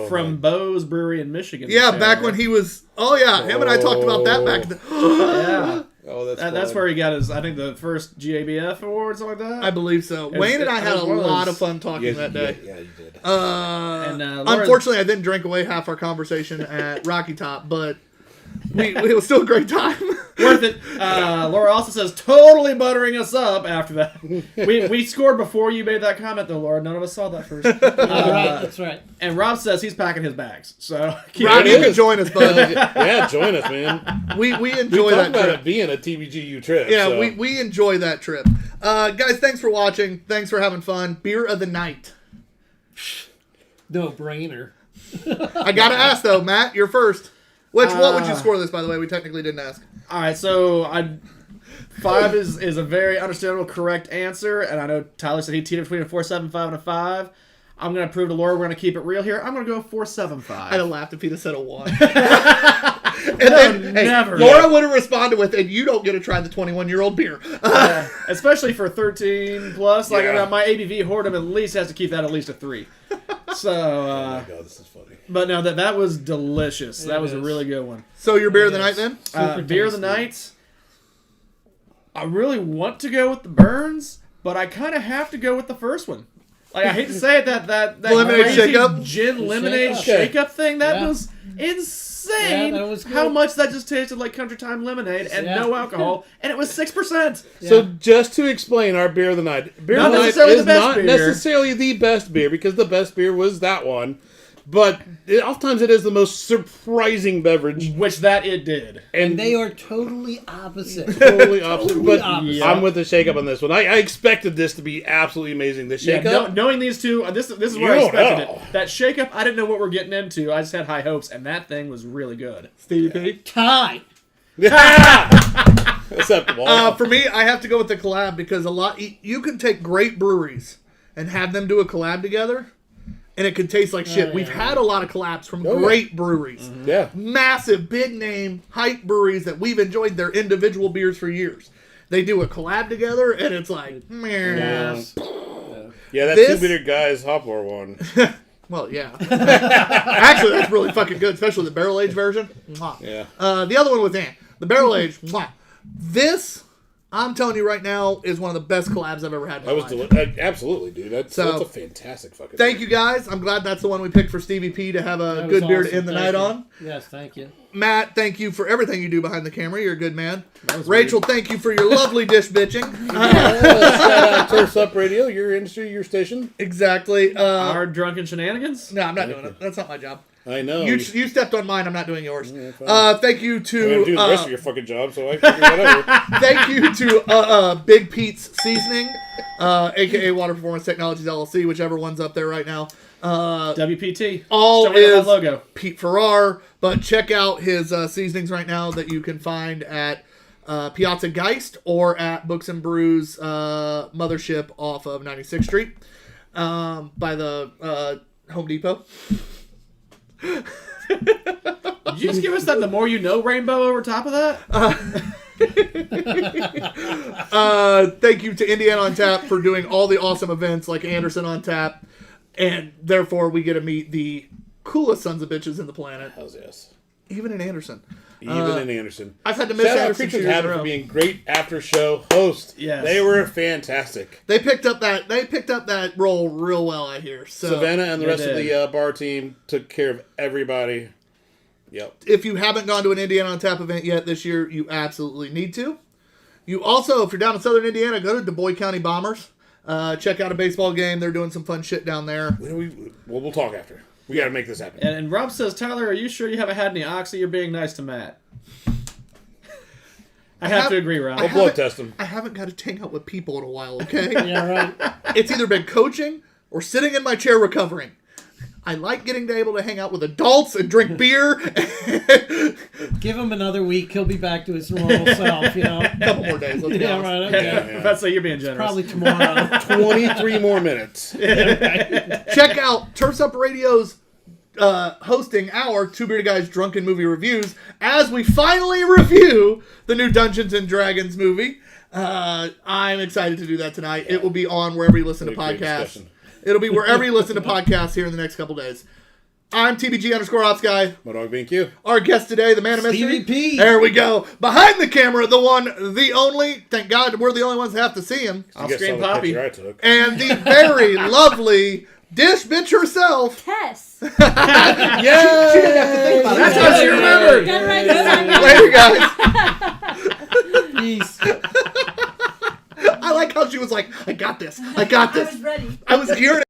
from Bo's Brewery in Michigan. Yeah, to back share. when he was. Oh yeah, him and I talked about that back. Yeah. Oh, That's where he got his, I think, the first GABF award, something like that. I believe so. Wayne and I had a lot of fun talking that day. Yeah, you did. Unfortunately, I didn't drink away half our conversation at Rocky Top, but it was still a great time. Worth it. Laura also says, totally buttering us up after that. We scored before you made that comment, though, Laura. None of us saw that first. That's right. And Rob says he's packing his bags. So Rob, you can join us, bud. Yeah, join us, man. We We enjoy talked that about trip. it being a TBGU trip. Yeah, so. we enjoy that trip. Guys, thanks for watching. Thanks for having fun. Beer of the night. No brainer. I gotta ask though, Matt, you're first. What would you score this? By the way, we technically didn't ask. All right, so 5 is a very understandable, correct answer, and I know Tyler said he teetered between a 4.75 and a 5. I'm gonna prove to Laura we're gonna keep it real here. I'm gonna go 4.75. I'd have laughed if he'd have said a 1. And then never. Laura would have responded with, "And you don't get to try the 21-year-old beer." Especially for 13 plus. Like Yeah. my ABV Hordem at least has to keep that at least a 3. So, Oh my god, this is funny. but no, that was delicious. That was a is. really good one. So your beer of the night then? Beer of the night. I really want to go with the Burns, but I kind of have to go with the first one. Like I hate to say it, that Lemonade crazy shake-up? gin lemonade Shake-up. shake-up thing that Yeah. was insane. Yeah, that was how good. much that just tasted like Country Time lemonade and Yeah. no alcohol, and it was 6%. So just to explain our beer of the night, beer Not of the night necessarily is the best not beer. necessarily the best beer because the best beer was that one, but oftentimes it is the most surprising beverage, Which that it did. and They are totally opposite. totally opposite. Totally But opposite. I'm with the shake up on this one. I expected this to be absolutely amazing. The shake up, Knowing these two, this is You where I don't expected know. it. That shake up, I didn't know what we're getting into. I just had high hopes, and that thing was really good. Stevie P. Tie. acceptable. For me, I have to go with the collab because you can take great breweries and have them do a collab together, and it can taste like shit. yeah. We've had a lot of collabs from Oh, yeah. great breweries. Yeah, Massive, big name, hype breweries that we've enjoyed their individual beers for years. They do a collab together, and it's like, meh. Yes. yeah. That This- Two Beerded Guys hop war one. Well, yeah. Actually, that's really fucking good, especially the barrel aged version. Mwah. Yeah. The other one with Ant, the barrel aged. Mwah. This, I'm telling you right now, is one of the best collabs I've ever had in my That was life. absolutely, dude. That's a fantastic fucking. Thank you guys. I'm glad that's the one we picked for Stevie P to have a That good was beer to awesome. end the Thank night you. on. Yes, thank you. Matt, thank you for everything you do behind the camera. You're a good man. Rachel, thank you for your lovely dish bitching. Shout out Turfs Up Radio, your industry, your station. Exactly. Our drunken shenanigans? No, I'm not doing it. That's not my job. I know. You stepped on mine. I'm not doing yours. fine. Thank you I'm gonna do to the rest of your fucking job, so I figure whatever. thank you to Big Pete's Seasoning, aka Water Performance Technologies LLC, whichever one's up there right now. WPT. All Still waiting on is that logo. Pete Farrar, but check out his seasonings right now that you can find at Piazza Geist or at Books and Brews mothership off of 96th Street by the Home Depot. Did you just give us that the more you know rainbow over top of that? Thank you to Indiana on Tap for doing all the awesome events like Anderson on Tap, and therefore we get to meet the coolest sons of bitches in the planet, Hells yes. even in Anderson. Even in Anderson. I've had to miss Shout out Anderson 2 Creatures years in a Habit row. for being great after show host. Yes. They were fantastic. They picked up that role real well, I hear. So Savannah and the They rest of did. the bar team took care of everybody. Yep. if you haven't gone to an Indiana on Tap event yet this year, you absolutely need to. You also, if you're down in Southern Indiana, go to Du Bois County Bombers. Check out a baseball game. They're doing some fun shit down there. We'll talk after. We got to make this happen. And Rob says, Tyler, are you sure you haven't had any oxy? You're being nice to Matt. I have to agree, Rob. We'll blood test them. I haven't got to hang out with people in a while, okay? Yeah, right. It's either been coaching or sitting in my chair recovering. I like getting to able to hang out with adults and drink beer. Give him another week. He'll be back to his normal self, you know. A couple more days. Let's be Yeah, honest. right. Okay. Yeah. That's like you're being generous. Probably tomorrow. 23 more minutes. Check out Turfs Up Radio's hosting our Two Bearded Guys Drunken Movie Reviews as we finally review the new Dungeons and Dragons movie. I'm excited to do that tonight. It will be on wherever you listen to Great podcasts. discussion. It'll be wherever you listen to podcasts here in the next couple days. I'm TBG_Ops Guy. My dog being Q. Our guest today, the man of mystery. Stevie P. There we go. Behind the camera, the one, the only. Thank God we're the only ones that have to see him. Off You guys screen saw the Poppy. picture I took. And the very lovely dish bitch herself. Tess. She didn't have to think about That's it. how she remembered. Got it right this time. Later, guys. Peace. I like how she was like, I got this. I got I this. was ready. I was gearing